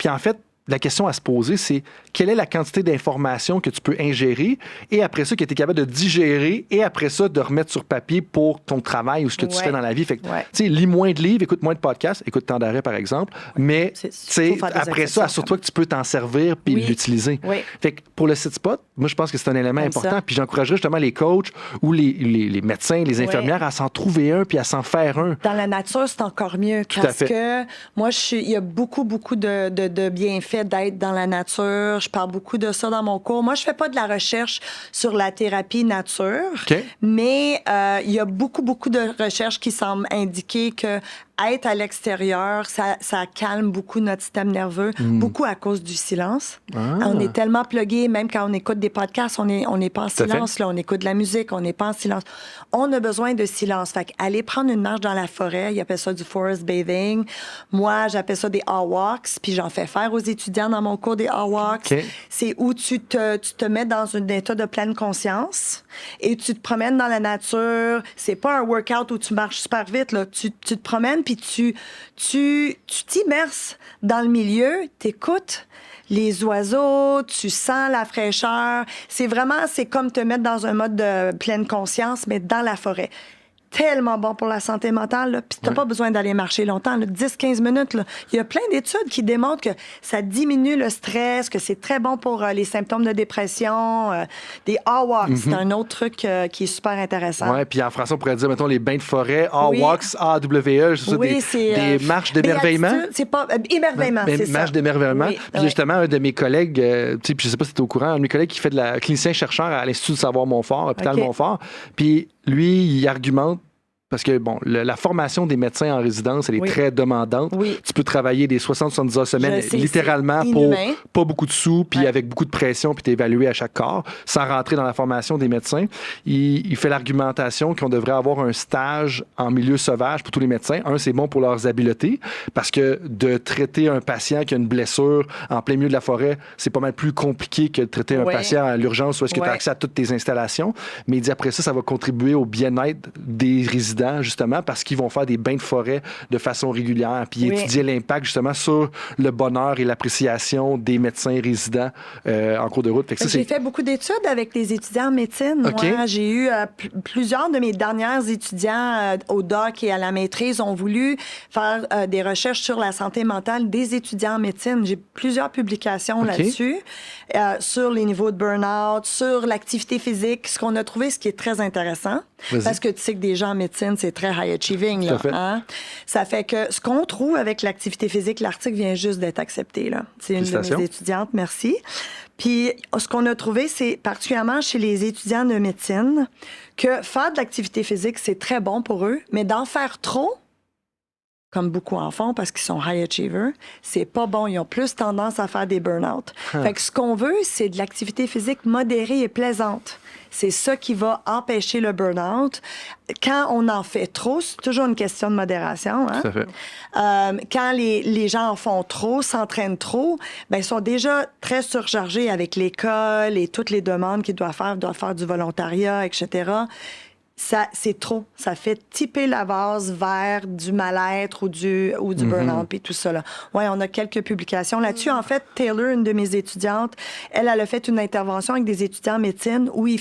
en fait, la question à se poser, c'est quelle est la quantité d'informations que tu peux ingérer et après ça, que tu es capable de digérer et après ça, de remettre sur papier pour ton travail ou ce que tu fais dans la vie. Fait que, tu sais, lis moins de livres, écoute moins de podcasts, écoute Temps d'arrêt, par exemple, mais après ça, assure-toi que tu peux t'en servir puis l'utiliser. Fait que pour le site spot, moi, je pense que c'est un élément important. Puis j'encouragerais justement les coachs ou les médecins, les infirmières à s'en trouver un puis à s'en faire un. Dans la nature, c'est encore mieux parce que moi, il y a beaucoup de bienfaits d'être dans la nature. Je parle beaucoup de ça dans mon cours. Moi, je fais pas de la recherche sur la thérapie nature, mais il y a beaucoup de recherches qui semblent indiquer que être à l'extérieur, ça calme beaucoup notre système nerveux, beaucoup à cause du silence. On est tellement plugué, même quand on écoute des podcasts, on n'est pas en silence, là, on écoute de la musique, on n'est pas en silence. On a besoin de silence. Fait aller prendre une marche dans la forêt, ils appellent ça du forest bathing. Moi, j'appelle ça des walks, puis j'en fais faire aux étudiants dans mon cours des walks. C'est où tu te mets dans un état de pleine conscience et tu te promènes dans la nature. C'est pas un workout où tu marches super vite, là. Tu te promènes, puis tu t'immerses dans le milieu, t'écoutes les oiseaux, tu sens la fraîcheur. C'est comme te mettre dans un mode de pleine conscience, mais dans la forêt. Tellement bon pour la santé mentale, là. Puis t'as pas besoin d'aller marcher longtemps, 10-15 minutes, là. Il y a plein d'études qui démontrent que ça diminue le stress, que c'est très bon pour les symptômes de dépression. Des walks, c'est un autre truc qui est super intéressant. Oui, puis en français, on pourrait dire, mettons, les bains de forêt, walks, AWE, des marches d'émerveillement. C'est pas émerveillement, c'est ça. Marches d'émerveillement. Puis justement, un de mes collègues, puis je sais pas si tu es au courant, un de mes collègues qui fait de la clinicien-chercheur à l'Institut du savoir Montfort, hôpital Montfort, puis lui, il argumente parce que, bon, la formation des médecins en résidence, elle est très demandante. Tu peux travailler des 60-70 heures semaine, littéralement, pour pas beaucoup de sous, puis avec beaucoup de pression, puis t'es évalué à chaque corps, sans rentrer dans la formation des médecins. Il fait l'argumentation qu'on devrait avoir un stage en milieu sauvage pour tous les médecins. C'est bon pour leurs habiletés, parce que de traiter un patient qui a une blessure en plein milieu de la forêt, c'est pas mal plus compliqué que de traiter un patient à l'urgence où est-ce que tu as accès à toutes tes installations. Mais il dit après ça va contribuer au bien-être des résidents, justement, parce qu'ils vont faire des bains de forêt de façon régulière, puis étudier l'impact, justement, sur le bonheur et l'appréciation des médecins résidents en cours de route. J'ai fait beaucoup d'études avec des étudiants en médecine. Moi, j'ai eu plusieurs de mes dernières étudiants au doc et à la maîtrise ont voulu faire des recherches sur la santé mentale des étudiants en médecine. J'ai plusieurs publications là-dessus, sur les niveaux de burn-out, sur l'activité physique. Ce qu'on a trouvé, ce qui est très intéressant, parce que tu sais que des gens en médecine, c'est très high achieving. Là, hein? Ça fait que ce qu'on trouve avec l'activité physique, l'article vient juste d'être accepté. Là. C'est une de mes étudiantes, merci. Puis ce qu'on a trouvé, c'est particulièrement chez les étudiants de médecine, que faire de l'activité physique, c'est très bon pour eux, mais d'en faire trop, comme beaucoup en font parce qu'ils sont high achievers, c'est pas bon. Ils ont plus tendance à faire des burn-out. Fait que ce qu'on veut, c'est de l'activité physique modérée et plaisante. C'est ça qui va empêcher le burn-out. Quand on en fait trop, c'est toujours une question de modération. Hein? Tout à fait. Quand les gens en font trop, s'entraînent trop, ben ils sont déjà très surchargés avec l'école et toutes les demandes qu'ils doivent faire du volontariat, etc. Ça, c'est trop. Ça fait tiper la vase vers du mal-être ou du burn-out puis tout ça. Oui, on a quelques publications là-dessus. En fait, Taylor, une de mes étudiantes, elle a fait une intervention avec des étudiants en médecine où ils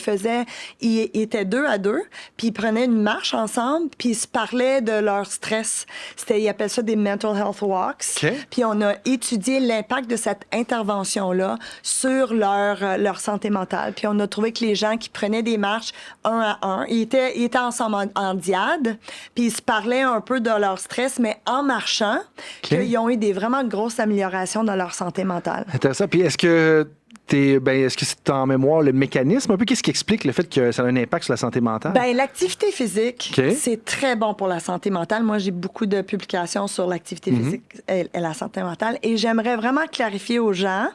étaient 2 à 2, puis ils prenaient une marche ensemble, puis ils se parlaient de leur stress. Ils appellent ça des mental health walks. Okay. Puis on a étudié l'impact de cette intervention-là sur leur santé mentale. Puis on a trouvé que les gens qui prenaient des marches 1 à 1, ils étaient ensemble en diade, puis ils se parlaient un peu de leur stress, mais en marchant, qu'ils ont eu des vraiment grosses améliorations dans leur santé mentale. Intéressant. Puis est-ce que c'est en mémoire le mécanisme un peu? Qu'est-ce qui explique le fait que ça a un impact sur la santé mentale? Bien, l'activité physique, c'est très bon pour la santé mentale. Moi, j'ai beaucoup de publications sur l'activité physique et la santé mentale, et j'aimerais vraiment clarifier aux gens.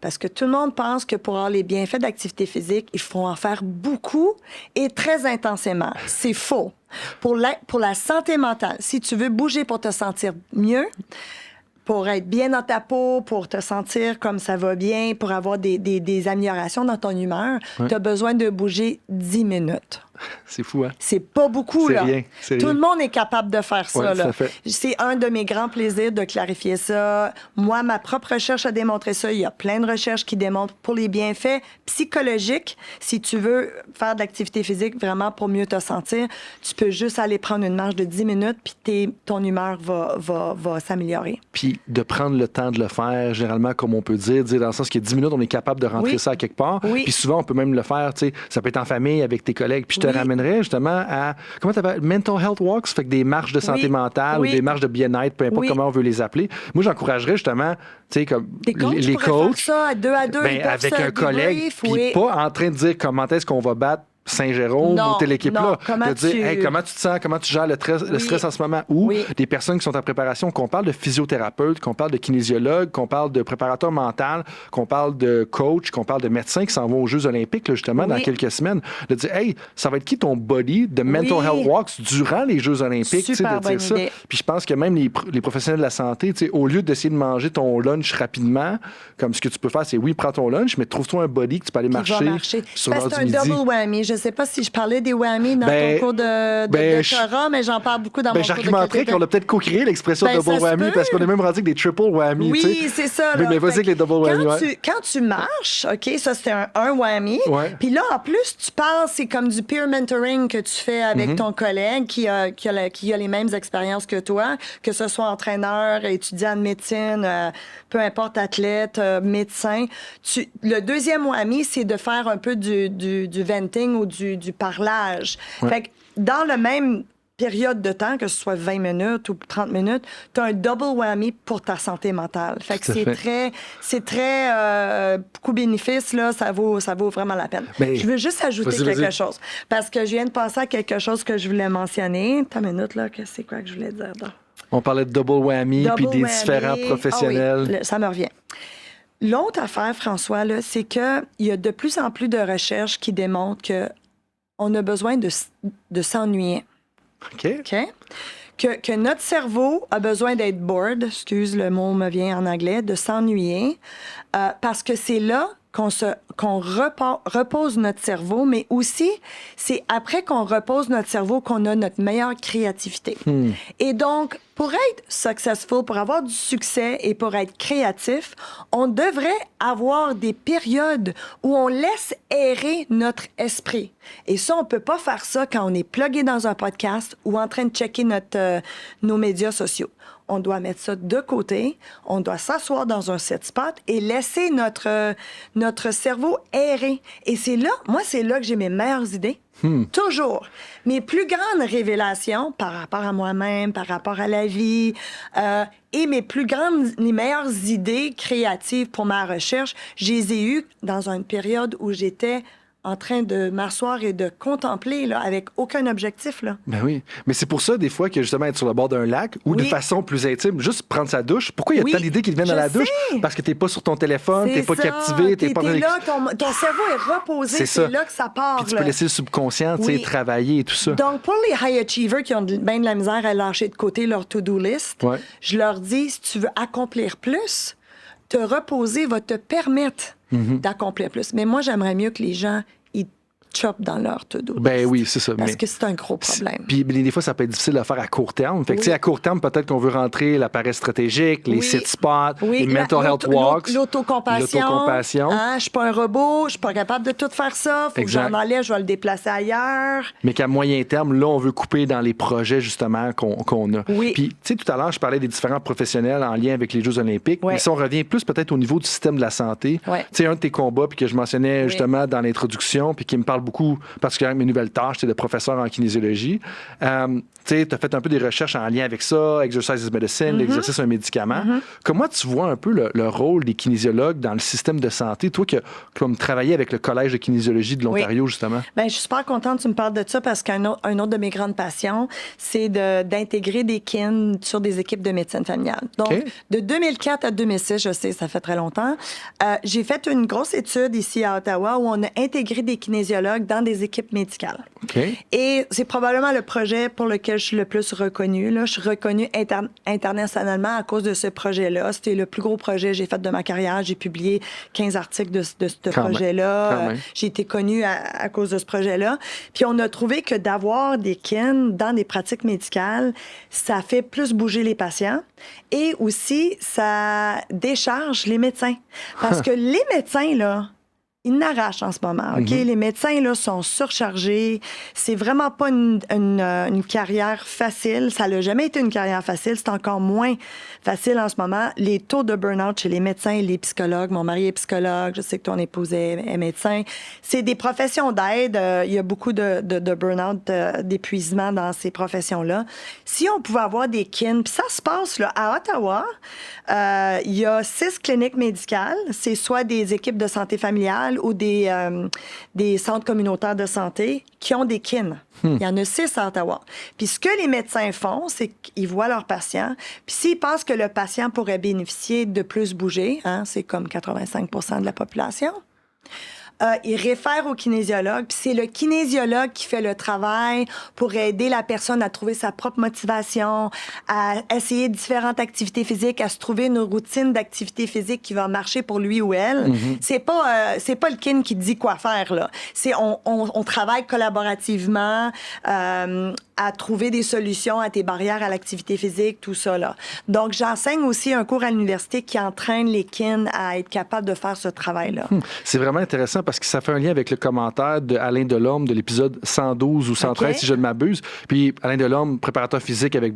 Parce que tout le monde pense que pour avoir les bienfaits d'activité physique, il faut en faire beaucoup et très intensément. C'est faux. Pour la santé mentale, si tu veux bouger pour te sentir mieux, pour être bien dans ta peau, pour te sentir comme ça va bien, pour avoir des améliorations dans ton humeur, tu as besoin de bouger 10 minutes. C'est fou, hein? C'est pas beaucoup, là. C'est Tout rien. le monde est capable de faire ça, Ouais, là. tout à fait. C'est un de mes grands plaisirs de clarifier ça. Moi, ma propre recherche a démontré ça. Il y a plein de recherches qui démontrent pour les bienfaits psychologiques, si tu veux faire de l'activité physique vraiment pour mieux te sentir, tu peux juste aller prendre une marche de 10 minutes, puis ton humeur va s'améliorer. Puis de prendre le temps de le faire, généralement, comme on peut dire dans le sens que 10 minutes, on est capable de rentrer ça à quelque part. Oui. Puis souvent, on peut même le faire, tu sais, ça peut être en famille, avec tes collègues. Puis je te ramènerais justement à, comment tu appelles, mental health walks, fait que des marches de santé mentale ou des marches de bien-être, peu importe comment on veut les appeler. Moi, j'encouragerais justement, tu sais, comme les coachs. Faire ça à 2 à 2, avec un collègue, puis pas en train de dire comment est-ce qu'on va battre Saint-Jérôme ou telle équipe-là. De dire, hey, comment tu te sens, comment tu gères le stress en ce moment. Ou des personnes qui sont en préparation, qu'on parle de physiothérapeute, qu'on parle de kinésiologue, qu'on parle de préparateur mental, qu'on parle de coach, qu'on parle de médecin qui s'en vont aux Jeux olympiques, là, justement, dans quelques semaines. De dire, hey, ça va être qui ton body de mental health walks durant les Jeux olympiques? Super de dire ça. Idée. Puis je pense que même les professionnels de la santé, au lieu d'essayer de manger ton lunch rapidement, comme ce que tu peux faire, c'est prends ton lunch, mais trouve-toi un body que tu peux aller marcher sur l'heure du midi. C'est un double whammy. Je ne sais pas si je parlais des whammies dans ton cours de Torah, mais j'en parle beaucoup dans mon cours de j'argumenterais qu'on a peut-être co-créé l'expression double whammy parce qu'on est même rendu avec des triple whammy. Oui, c'est ça. Là. Mais vas-y avec les double whammy. Quand tu marches, OK, ça c'est un whammy. Puis là, en plus, tu parles, c'est comme du peer mentoring que tu fais avec ton collègue qui a les mêmes expériences que toi, que ce soit entraîneur, étudiant de médecine, peu importe, athlète, médecin. Le deuxième whammy, c'est de faire un peu du venting ou du parlage. Fait que dans le même période de temps, que ce soit 20 minutes ou 30 minutes, tu as un double whammy pour ta santé mentale. Fait que c'est très beaucoup bénéfice, là, ça vaut vraiment la peine. Je veux juste ajouter quelque chose, parce que je viens de penser à quelque chose que je voulais mentionner. Attends une minute, là, c'est quoi que je voulais dire? Donc, on parlait de double whammy puis des différents professionnels. Oui, ça me revient. L'autre affaire, François, là, c'est qu'il y a de plus en plus de recherches qui démontrent qu'on a besoin de s'ennuyer. OK. Que notre cerveau a besoin d'être bored, excuse, le mot me vient en anglais, de s'ennuyer, parce que c'est là qu'on repose notre cerveau, mais aussi, c'est après qu'on repose notre cerveau qu'on a notre meilleure créativité. Et donc, pour être successful, pour avoir du succès et pour être créatif, on devrait avoir des périodes où on laisse errer notre esprit. Et ça, on peut pas faire ça quand on est plugué dans un podcast ou en train de checker nos médias sociaux. On doit mettre ça de côté, on doit s'asseoir dans un set spot et laisser notre cerveau errer. Et c'est là que j'ai mes meilleures idées. Toujours. Mes plus grandes révélations par rapport à moi-même, par rapport à la vie, et les meilleures idées créatives pour ma recherche, je les ai eues dans une période où j'étais en train de m'asseoir et de contempler là, avec aucun objectif. Là. Ben oui. Mais c'est pour ça, des fois, que justement être sur le bord d'un lac ou de façon plus intime, juste prendre sa douche. Pourquoi il y a tant d'idées qui viennent dans la douche? Parce que t'es pas sur ton téléphone, t'es pas captivé, t'es pas... là, ton cerveau est reposé, c'est là que ça part. Puis tu peux laisser le subconscient travailler et tout ça. Donc, pour les high achievers qui ont bien de la misère à lâcher de côté leur to-do list, je leur dis, si tu veux accomplir plus, te reposer va te permettre d'accomplir plus. Mais moi, j'aimerais mieux que les gens chop dans leur to-do list. Ben oui, c'est ça. Parce que c'est un gros problème. Puis des fois, ça peut être difficile à faire à court terme. Fait que, à court terme, peut-être qu'on veut rentrer l'appareil stratégique, les sit spots, les mental health walks. L'autocompassion. Je suis pas un robot, je suis pas capable de tout faire ça. Faut que j'en enlève, je vais le déplacer ailleurs. Mais qu'à moyen terme, là, on veut couper dans les projets, justement, qu'on a. Oui. Puis, tu sais, tout à l'heure, je parlais des différents professionnels en lien avec les Jeux olympiques. Mais si on revient plus peut-être au niveau du système de la santé, tu sais, un de tes combats, puis que je mentionnais justement dans l'introduction, puis qui me parle beaucoup, particulièrement mes nouvelles tâches, de professeur en kinésiologie. Tu sais, tu as fait un peu des recherches en lien avec ça, exercise is medicine, l'exercice est un médicament. Comment tu vois un peu le rôle des kinésiologues dans le système de santé? Toi qui as comme travaillé avec le Collège de kinésiologie de l'Ontario, justement. Bien, je suis super contente que tu me parles de ça parce qu'un autre de mes grandes passions, c'est d'intégrer des kin sur des équipes de médecine familiale. Donc, de 2004 à 2006, je sais, ça fait très longtemps, j'ai fait une grosse étude ici à Ottawa où on a intégré des kinésiologues dans des équipes médicales. Et c'est probablement le projet pour lequel je suis le plus reconnue. Là. Je suis reconnue internationalement à cause de ce projet-là. C'était le plus gros projet que j'ai fait de ma carrière. J'ai publié 15 articles de ce projet-là. J'ai été connue à cause de ce projet-là. Puis on a trouvé que d'avoir des kin dans des pratiques médicales, ça fait plus bouger les patients et aussi ça décharge les médecins. Parce que les médecins, là, ils n'arrachent en ce moment. OK? Les médecins là, sont surchargés. C'est vraiment pas une carrière facile. Ça n'a jamais été une carrière facile. C'est encore moins facile en ce moment. Les taux de burn-out chez les médecins et les psychologues, mon mari est psychologue, je sais que ton épouse est médecin, c'est des professions d'aide. Il y a beaucoup de burn-out, d'épuisement dans ces professions-là. Si on pouvait avoir des kin, puis ça se passe là, à Ottawa, il y a 6 cliniques médicales. C'est soit des équipes de santé familiale ou des centres communautaires de santé qui ont des kin. Il y en a 6 à Ottawa. Puis ce que les médecins font, c'est qu'ils voient leurs patients, puis s'ils pensent que le patient pourrait bénéficier de plus bouger, c'est comme 85% de la population, il réfère au kinésiologue, puis c'est le kinésiologue qui fait le travail pour aider la personne à trouver sa propre motivation, à essayer différentes activités physiques, à se trouver une routine d'activité physique qui va marcher pour lui ou elle. C'est pas le kin qui dit quoi faire, là. C'est on travaille collaborativement à trouver des solutions à tes barrières à l'activité physique, tout ça, là. Donc, j'enseigne aussi un cours à l'université qui entraîne les kin à être capables de faire ce travail-là. C'est vraiment intéressant parce que ça fait un lien avec le commentaire d'Alain Delorme de l'épisode 112 ou 113, si je ne m'abuse. Puis Alain Delorme, préparateur physique avec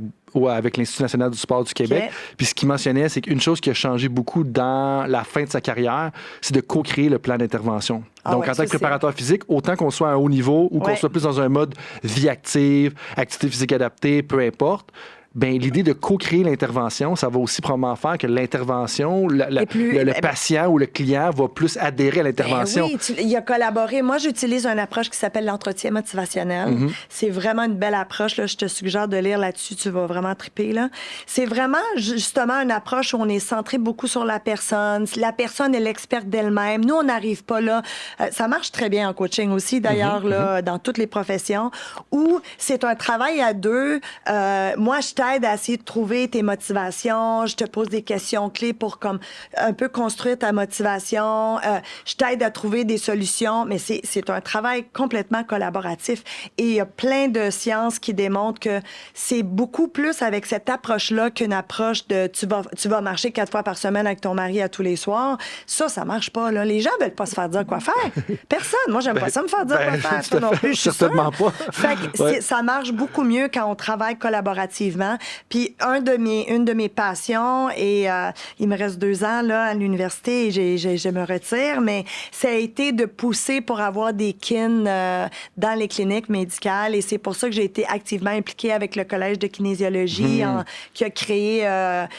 l'Institut national du sport du Québec. Puis ce qu'il mentionnait, c'est qu'une chose qui a changé beaucoup dans la fin de sa carrière, c'est de co-créer le plan d'intervention. Donc, en tant que préparateur physique, autant qu'on soit à un haut niveau ou qu'on soit plus dans un mode vie active, activité physique adaptée, peu importe, ben l'idée de co-créer l'intervention, ça va aussi probablement faire que l'intervention, le patient ou le client va plus adhérer à l'intervention. Oui, il a collaboré. Moi, j'utilise une approche qui s'appelle l'entretien motivationnel. C'est vraiment une belle approche. Là. Je te suggère de lire là-dessus. Tu vas vraiment triper. Là. C'est vraiment, justement, une approche où on est centré beaucoup sur la personne. La personne est l'experte d'elle-même. Nous, on n'arrive pas là. Ça marche très bien en coaching aussi, d'ailleurs, là, dans toutes les professions, où c'est un travail à deux. Moi, je t'aide à essayer de trouver tes motivations. Je te pose des questions clés pour comme un peu construire ta motivation. Je t'aide à trouver des solutions, mais c'est un travail complètement collaboratif. Et il y a plein de sciences qui démontrent que c'est beaucoup plus avec cette approche-là qu'une approche de tu vas marcher 4 fois par semaine avec ton mari à tous les soirs. Ça marche pas, là. Les gens veulent pas se faire dire quoi faire. Personne. Moi, j'aime pas ça me faire dire quoi faire. Toi non plus, je suis certainement pas. Fait que ça marche beaucoup mieux quand on travaille collaborativement. ans. Puis une de mes passions, et il me reste 2 ans là, à l'université et je me retire, mais ça a été de pousser pour avoir des kin dans les cliniques médicales. Et c'est pour ça que j'ai été activement impliquée avec le Collège de kinésiologie qui a créé,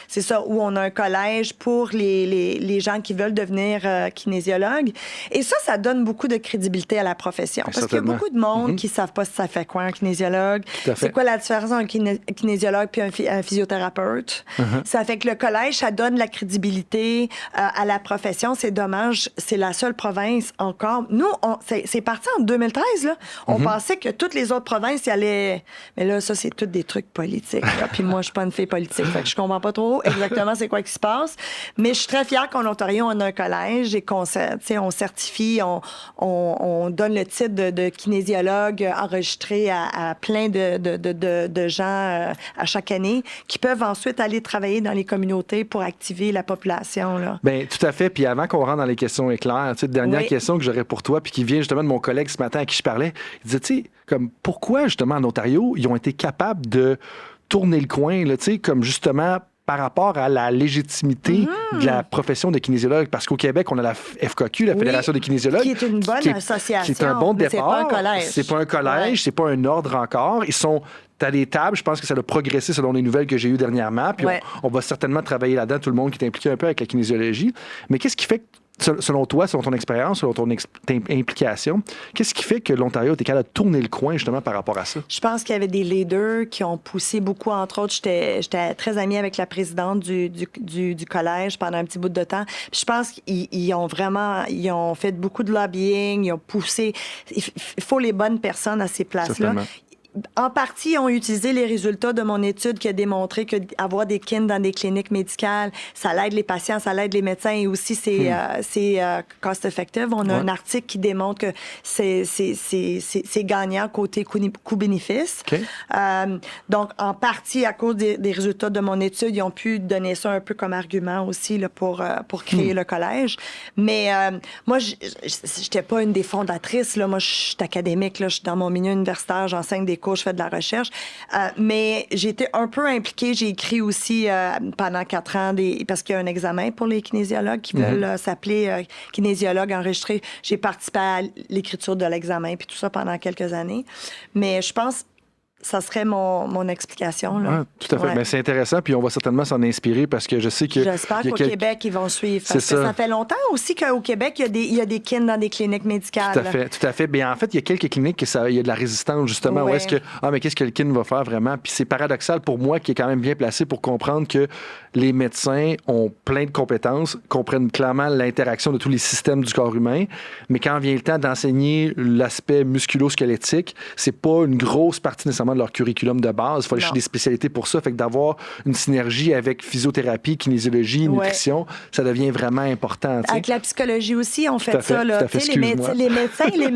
c'est ça, où on a un collège pour les gens qui veulent devenir kinésiologues. Et ça donne beaucoup de crédibilité à la profession. Parce qu'il y a beaucoup de monde qui ne savent pas si ça fait quoi un kinésiologue. C'est quoi la différence entre un kinésiologue puis un physiothérapeute. Ça fait que le collège, ça donne la crédibilité à la profession. C'est dommage, c'est la seule province encore. Nous, c'est parti en 2013, là. On pensait que toutes les autres provinces y allaient... Mais là, ça, c'est tous des trucs politiques. Puis moi, je suis pas une fille politique. Fait que je comprends pas trop exactement c'est quoi qui se passe. Mais je suis très fière qu'en Ontario, on a un collège et qu'on certifie, on donne le titre de kinésiologue enregistré à plein de gens à chaque année qui peuvent ensuite aller travailler dans les communautés pour activer la population. Là. Bien, tout à fait. Puis avant qu'on rentre dans les questions éclairs, dernière question que j'aurais pour toi, puis qui vient justement de mon collègue ce matin à qui je parlais, il disait, tu sais, comme pourquoi justement en Ontario, ils ont été capables de tourner le coin, là, tu sais, comme justement par rapport à la légitimité de la profession de kinésiologue. Parce qu'au Québec, on a la FKQ, la Fédération des kinésiologues. Qui est une bonne association. Qui est un bon départ. C'est pas un collège. C'est pas un collège, c'est pas un ordre encore. Ils sont à des tables. Je pense que ça a progressé selon les nouvelles que j'ai eues dernièrement. Puis on va certainement travailler là-dedans, tout le monde qui est impliqué un peu avec la kinésiologie. Mais qu'est-ce qui fait que, selon toi, selon ton expérience, selon ton implication, qu'est-ce qui fait que l'Ontario était capable de tourner le coin justement par rapport à ça? Je pense qu'il y avait des leaders qui ont poussé beaucoup. Entre autres, j'étais très amie avec la présidente du collège pendant un petit bout de temps. Puis je pense qu'ils ont fait beaucoup de lobbying, ils ont poussé. Il faut les bonnes personnes à ces places-là. En partie, ils ont utilisé les résultats de mon étude qui a démontré qu'avoir des kin dans des cliniques médicales, ça l'aide les patients, ça l'aide les médecins et aussi c'est cost-effective. On a un article qui démontre que c'est gagnant côté coût-bénéfice. Donc, en partie, à cause des résultats de mon étude, ils ont pu donner ça un peu comme argument aussi là, pour créer le collège. Mais moi, je n'étais pas une des fondatrices. Là. Moi, je suis académique. Là. Je suis dans mon milieu universitaire, j'enseigne des cours, je fais de la recherche. Mais j'ai été un peu impliquée. J'ai écrit aussi pendant 4 ans, parce qu'il y a un examen pour les kinésiologues qui veulent s'appeler kinésiologue enregistré. J'ai participé à l'écriture de l'examen puis tout ça pendant quelques années. Mais je pense... Ça serait mon explication. Là. Tout à fait. Mais c'est intéressant, puis on va certainement s'en inspirer parce que je sais que... J'espère qu'au Québec, ils vont suivre. Parce que ça fait longtemps aussi qu'au Québec, il y a des kin dans des cliniques médicales. Tout à fait. Bien, en fait, il y a quelques cliniques il y a de la résistance, justement. Où est-ce que... mais qu'est-ce que le kin va faire vraiment? Puis c'est paradoxal pour moi, qui est quand même bien placé pour comprendre que les médecins ont plein de compétences, comprennent clairement l'interaction de tous les systèmes du corps humain, mais quand vient le temps d'enseigner l'aspect musculo-squelettique, c'est pas une grosse partie nécessairement de leur curriculum de base. Il faut aller chercher des spécialités pour ça. Fait que d'avoir une synergie avec physiothérapie, kinésiologie, nutrition, ça devient vraiment important. Avec la psychologie aussi, on fait ça. Là. Les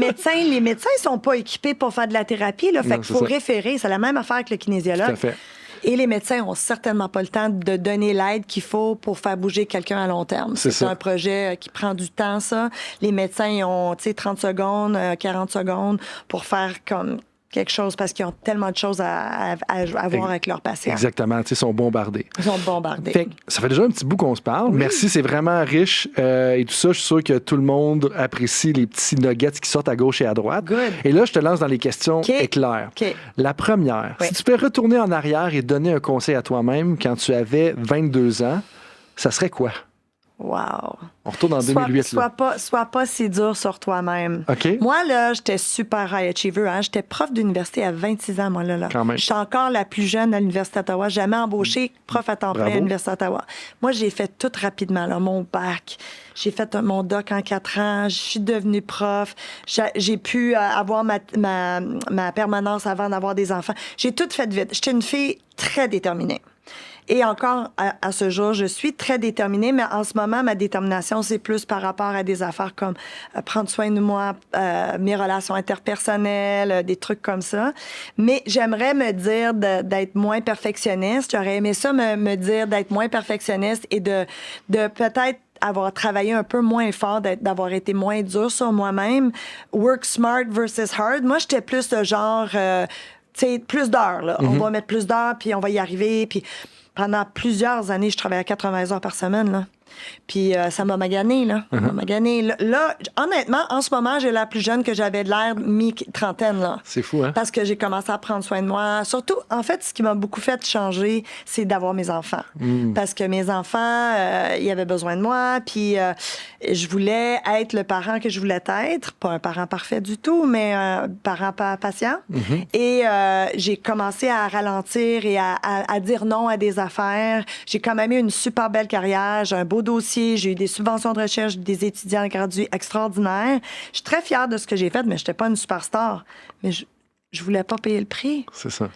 médecins sont pas équipés pour faire de la thérapie. Là, fait qu'il faut référer. C'est la même affaire que le kinésiologue. Tout à fait. Et les médecins ont certainement pas le temps de donner l'aide qu'il faut pour faire bouger quelqu'un à long terme. C'est un projet qui prend du temps, ça. Les médecins, ils ont 30 secondes, 40 secondes pour faire comme quelque chose parce qu'ils ont tellement de choses à voir avec leurs patients. Exactement. Ils sont bombardés. Ils sont bombardés. Ça fait déjà un petit bout qu'on se parle. Oui. Merci, c'est vraiment riche. Et tout ça, je suis sûr que tout le monde apprécie les petits nuggets qui sortent à gauche et à droite. Good. Et là, je te lance dans les questions éclair. La première, si tu peux retourner en arrière et donner un conseil à toi-même quand tu avais 22 ans, ça serait quoi? Wow. On retourne en 2008. Sois pas si dur sur toi-même. Okay. Moi, là, j'étais super high achiever. Hein? J'étais prof d'université à 26 ans, moi, là. Quand même. Je suis encore la plus jeune à l'Université d'Ottawa. Jamais embauché prof à temps plein à l'Université d'Ottawa. Moi, j'ai fait tout rapidement, là, mon bac. J'ai fait mon doc en 4 ans. Je suis devenue prof. J'ai pu avoir ma permanence avant d'avoir des enfants. J'ai tout fait vite. J'étais une fille très déterminée. Et encore, à ce jour, je suis très déterminée, mais en ce moment, ma détermination, c'est plus par rapport à des affaires comme prendre soin de moi, mes relations interpersonnelles, des trucs comme ça. Mais j'aimerais me dire d'être moins perfectionniste. J'aurais aimé ça me dire d'être moins perfectionniste et de peut-être avoir travaillé un peu moins fort, d'avoir été moins dur sur moi-même. Work smart versus hard. Moi, j'étais plus le genre... sais, plus d'heures, là. On va mettre plus d'heures, puis on va y arriver. Puis pendant plusieurs années, je travaillais à 80 heures par semaine, là. Puis ça m'a magané, là. Ça m'a magané. Là, honnêtement, en ce moment, j'ai l'air plus jeune que j'avais de l'air mi-trentaine, là. C'est fou, hein? Parce que j'ai commencé à prendre soin de moi. Surtout, en fait, ce qui m'a beaucoup fait changer, c'est d'avoir mes enfants. Parce que mes enfants, ils avaient besoin de moi, puis je voulais être le parent que je voulais être. Pas un parent parfait du tout, mais un parent patient. Et j'ai commencé à ralentir et à dire non à des affaires. J'ai quand même eu une super belle carrière. J'ai un beau dossier, j'ai eu des subventions de recherche, des étudiants gradués extraordinaires. Je suis très fière de ce que j'ai fait, mais je n'étais pas une superstar. Mais je voulais pas payer le prix. C'est ça.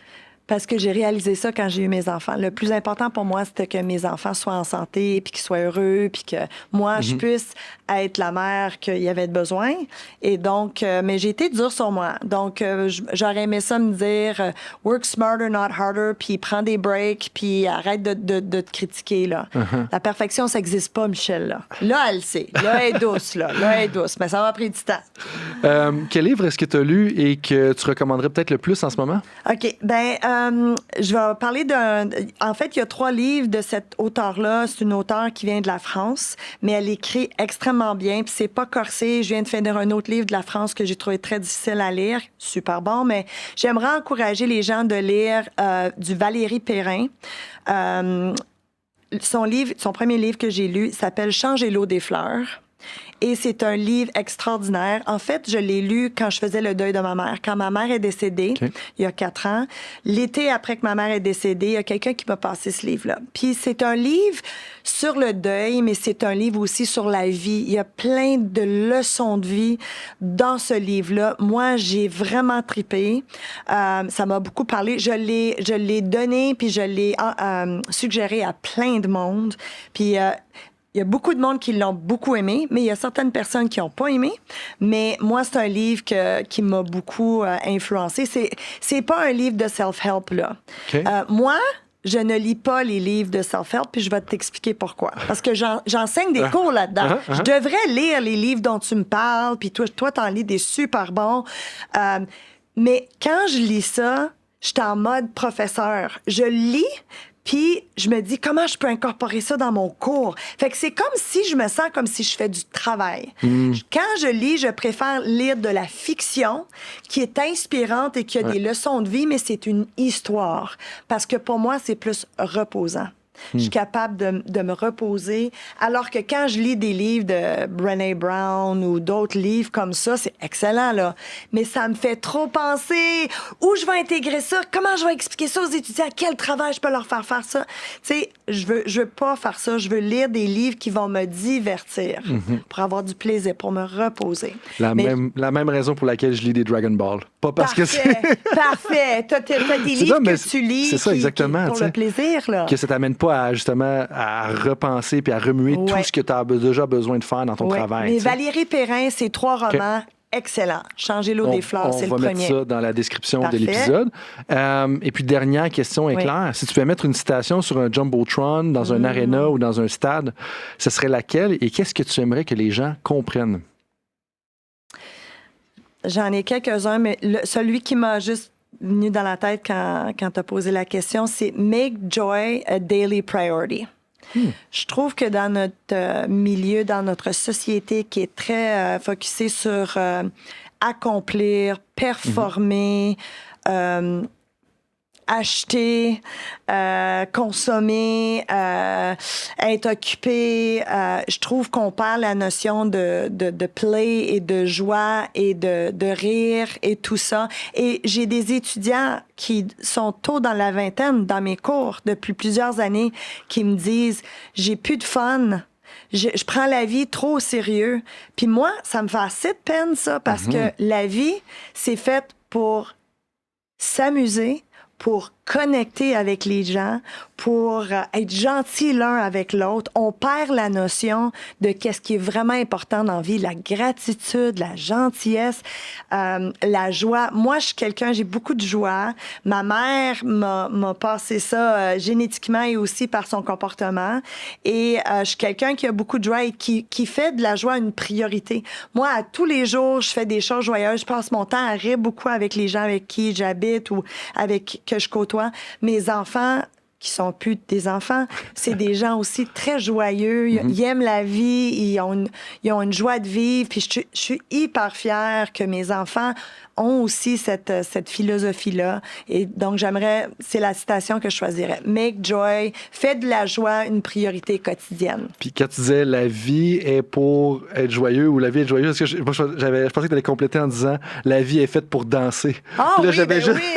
Parce que j'ai réalisé ça quand j'ai eu mes enfants. Le plus important pour moi, c'était que mes enfants soient en santé, puis qu'ils soient heureux, puis que moi, je puisse être la mère qu'il y avait besoin. Et donc, mais j'ai été dure sur moi. Donc, j'aurais aimé ça me dire work smarter, not harder, puis prends des breaks, puis arrête de te critiquer, là. La perfection, ça n'existe pas, Michel, là. Là, elle sait. Là, elle est douce, là. Là, elle est douce. Mais ça m'a pris du temps. Quel livre est-ce que tu as lu et que tu recommanderais peut-être le plus en ce moment? OK. Je vais parler d'un... En fait, il y a 3 livres de cette auteure-là. C'est une auteure qui vient de la France, mais elle écrit extrêmement bien, puis c'est pas corsé. Je viens de finir un autre livre de la France que j'ai trouvé très difficile à lire. Super bon, mais j'aimerais encourager les gens de lire du Valérie Perrin. Son premier livre que j'ai lu s'appelle « Changer l'eau des fleurs ». Et c'est un livre extraordinaire. En fait, je l'ai lu quand je faisais le deuil de ma mère. Quand ma mère est décédée, il y a 4 ans, l'été après que ma mère est décédée, il y a quelqu'un qui m'a passé ce livre-là. Puis c'est un livre sur le deuil, mais c'est un livre aussi sur la vie. Il y a plein de leçons de vie dans ce livre-là. Moi, j'ai vraiment trippé. Ça m'a beaucoup parlé. Je l'ai donné, puis je l'ai suggéré à plein de monde. Puis... il y a beaucoup de monde qui l'ont beaucoup aimé, mais il y a certaines personnes qui n'ont pas aimé. Mais moi, c'est un livre qui m'a beaucoup influencé. C'est pas un livre de self-help, là. Moi, je ne lis pas les livres de self-help, puis je vais t'expliquer pourquoi. Parce que j'enseigne des cours là-dedans. Je devrais lire les livres dont tu me parles, puis toi, t'en lis des super bons. Mais quand je lis ça, je suis en mode professeur. Je lis... Puis, je me dis, comment je peux incorporer ça dans mon cours? Fait que c'est comme si je me sens comme si je fais du travail. Quand je lis, je préfère lire de la fiction qui est inspirante et qui a des leçons de vie, mais c'est une histoire. Parce que pour moi, c'est plus reposant. Je suis capable de me reposer. Alors que quand je lis des livres de Brené Brown ou d'autres livres comme ça, c'est excellent, là. Mais ça me fait trop penser où je vais intégrer ça, comment je vais expliquer ça aux étudiants, à quel travail je peux leur faire ça. Tu sais, je veux pas faire ça. Je veux lire des livres qui vont me divertir pour avoir du plaisir, pour me reposer. La même raison pour laquelle je lis des Dragon Ball. Pas parce que c'est... Parfait. T'as des livres que tu lis c'est ça, exactement, pour le plaisir, là. Que ça t'amène pas à repenser puis à remuer tout ce que tu as déjà besoin de faire dans ton travail. Mais Valérie Perrin, c'est 3 romans excellents. Changer l'eau des fleurs, c'est le premier. On va mettre ça dans la description de l'épisode. Et puis, dernière question éclair. Si tu pouvais mettre une citation sur un Jumbotron, dans un aréna ou dans un stade, ce serait laquelle et qu'est-ce que tu aimerais que les gens comprennent? J'en ai quelques-uns, mais celui qui m'a juste venu dans la tête quand tu as posé la question, c'est « Make joy a daily priority ». Je trouve que dans notre milieu, dans notre société qui est très focusée sur accomplir, performer, acheter, consommer, être occupé. Je trouve qu'on perd la notion de play et de joie et de rire et tout ça. Et j'ai des étudiants qui sont tôt dans la vingtaine, dans mes cours, depuis plusieurs années, qui me disent « J'ai plus de fun ». Je prends la vie trop au sérieux. Puis moi, ça me fait assez de peine, ça, parce que la vie, c'est faite pour s'amuser, pour connecter avec les gens, pour être gentil l'un avec l'autre, on perd la notion de qu'est-ce qui est vraiment important dans la vie, la gratitude, la gentillesse, la joie. Moi, je suis quelqu'un, j'ai beaucoup de joie. Ma mère m'a passé ça génétiquement et aussi par son comportement. Et je suis quelqu'un qui a beaucoup de joie et qui fait de la joie une priorité. Moi, à tous les jours, je fais des choses joyeuses. Je passe mon temps à rire beaucoup avec les gens avec qui j'habite ou avec que je côtoie. Mes enfants qui sont plus des enfants, c'est des gens aussi très joyeux, ils aiment la vie, ils ont une joie de vivre, puis je suis hyper fière que mes enfants ont aussi cette philosophie-là. Et donc, c'est la citation que je choisirais. Make joy, fais de la joie une priorité quotidienne. Puis quand tu disais la vie est pour être joyeux ou la vie est joyeuse, parce que je pensais que tu allais compléter en disant la vie est faite pour danser. Ah oui, oui,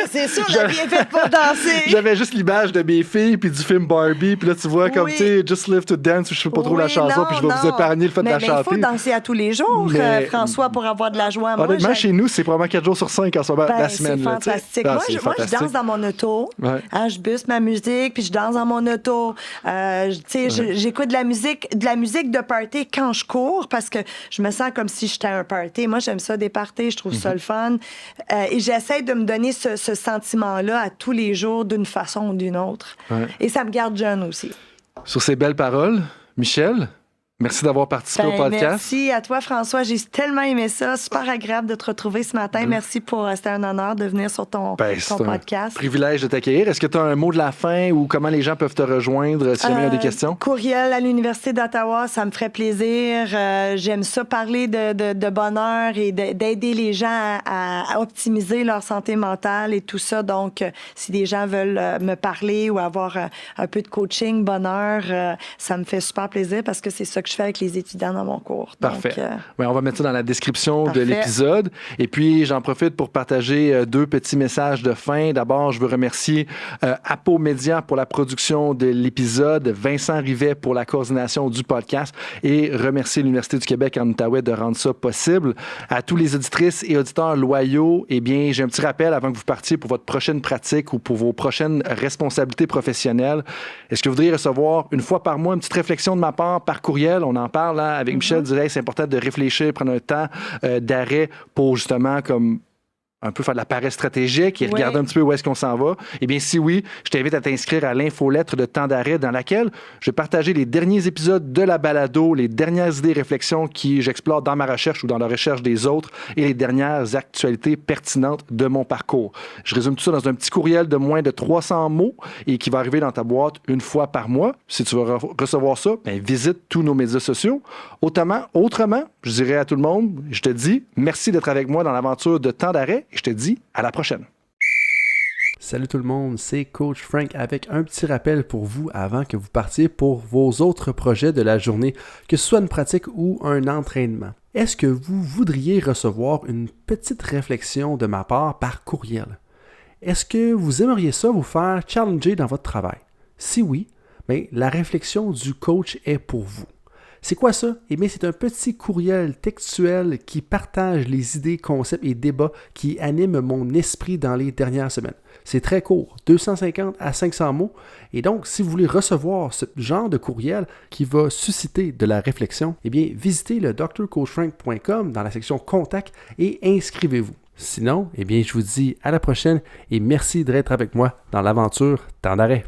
c'est sûr, la vie est faite pour danser. J'avais juste l'image de mes filles puis du film Barbie, puis là tu vois comme tu sais Just Live to Dance, je sais pas trop la chanson, puis je vais vous épargner le fait de la chanter. Mais il faut danser à tous les jours, François, pour avoir de la joie. Honnêtement, chez nous, c'est probablement 4 jours sur 5 en ce moment. La semaine. C'est fantastique. Moi, je danse dans mon auto. Ouais. Hein, je buste ma musique, puis je danse dans mon auto. J'écoute de la musique de party quand je cours parce que je me sens comme si j'étais à un party. Moi, j'aime ça des parties. Je trouve ça le fun. Et j'essaie de me donner ce sentiment-là à tous les jours d'une façon ou d'une autre. Ouais. Et ça me garde jeune aussi. Sur ces belles paroles, Michel, merci d'avoir participé au podcast. Merci à toi, François. J'ai tellement aimé ça. Super agréable de te retrouver ce matin. Merci c'était un honneur de venir sur ton podcast. Privilège de t'accueillir. Est-ce que tu as un mot de la fin ou comment les gens peuvent te rejoindre si jamais il y a des questions? Courriel à l'Université d'Ottawa, ça me ferait plaisir. J'aime ça parler de bonheur et d'aider les gens à optimiser leur santé mentale et tout ça. Donc, si des gens veulent me parler ou avoir un peu de coaching, bonheur, ça me fait super plaisir parce que c'est ça que je fais avec les étudiants dans mon cours. Parfait. Donc, on va mettre ça dans la description de l'épisode. Et puis, j'en profite pour partager 2 petits messages de fin. D'abord, je veux remercier Apo Média pour la production de l'épisode, Vincent Rivet pour la coordination du podcast et remercier l'Université du Québec en Outaouais de rendre ça possible. À tous les auditrices et auditeurs loyaux, eh bien, j'ai un petit rappel avant que vous partiez pour votre prochaine pratique ou pour vos prochaines responsabilités professionnelles. Est-ce que vous voudriez recevoir une fois par mois une petite réflexion de ma part par courriel? On en parle là, avec Michel, dirait c'est important de réfléchir, prendre un temps d'arrêt pour justement comme un peu faire de la paresse stratégique et regarder un petit peu où est-ce qu'on s'en va. Eh bien, si oui, je t'invite à t'inscrire à l'infolettre de Temps d'arrêt dans laquelle je vais partager les derniers épisodes de la balado, les dernières idées et réflexions que j'explore dans ma recherche ou dans la recherche des autres et les dernières actualités pertinentes de mon parcours. Je résume tout ça dans un petit courriel de moins de 300 mots et qui va arriver dans ta boîte une fois par mois. Si tu veux recevoir ça, visite tous nos médias sociaux. Autrement, je dirais à tout le monde, je te dis merci d'être avec moi dans l'aventure de Temps d'arrêt. Et je te dis à la prochaine. Salut tout le monde, c'est Coach Frank avec un petit rappel pour vous avant que vous partiez pour vos autres projets de la journée, que ce soit une pratique ou un entraînement. Est-ce que vous voudriez recevoir une petite réflexion de ma part par courriel? Est-ce que vous aimeriez ça vous faire challenger dans votre travail? Si oui, la réflexion du coach est pour vous. C'est quoi ça? Eh bien, c'est un petit courriel textuel qui partage les idées, concepts et débats qui animent mon esprit dans les dernières semaines. C'est très court, 250 à 500 mots. Et donc, si vous voulez recevoir ce genre de courriel qui va susciter de la réflexion, eh bien, visitez le drcoachfrank.com dans la section Contact et inscrivez-vous. Sinon, eh bien, je vous dis à la prochaine et merci d'être avec moi dans l'aventure Temps d'arrêt.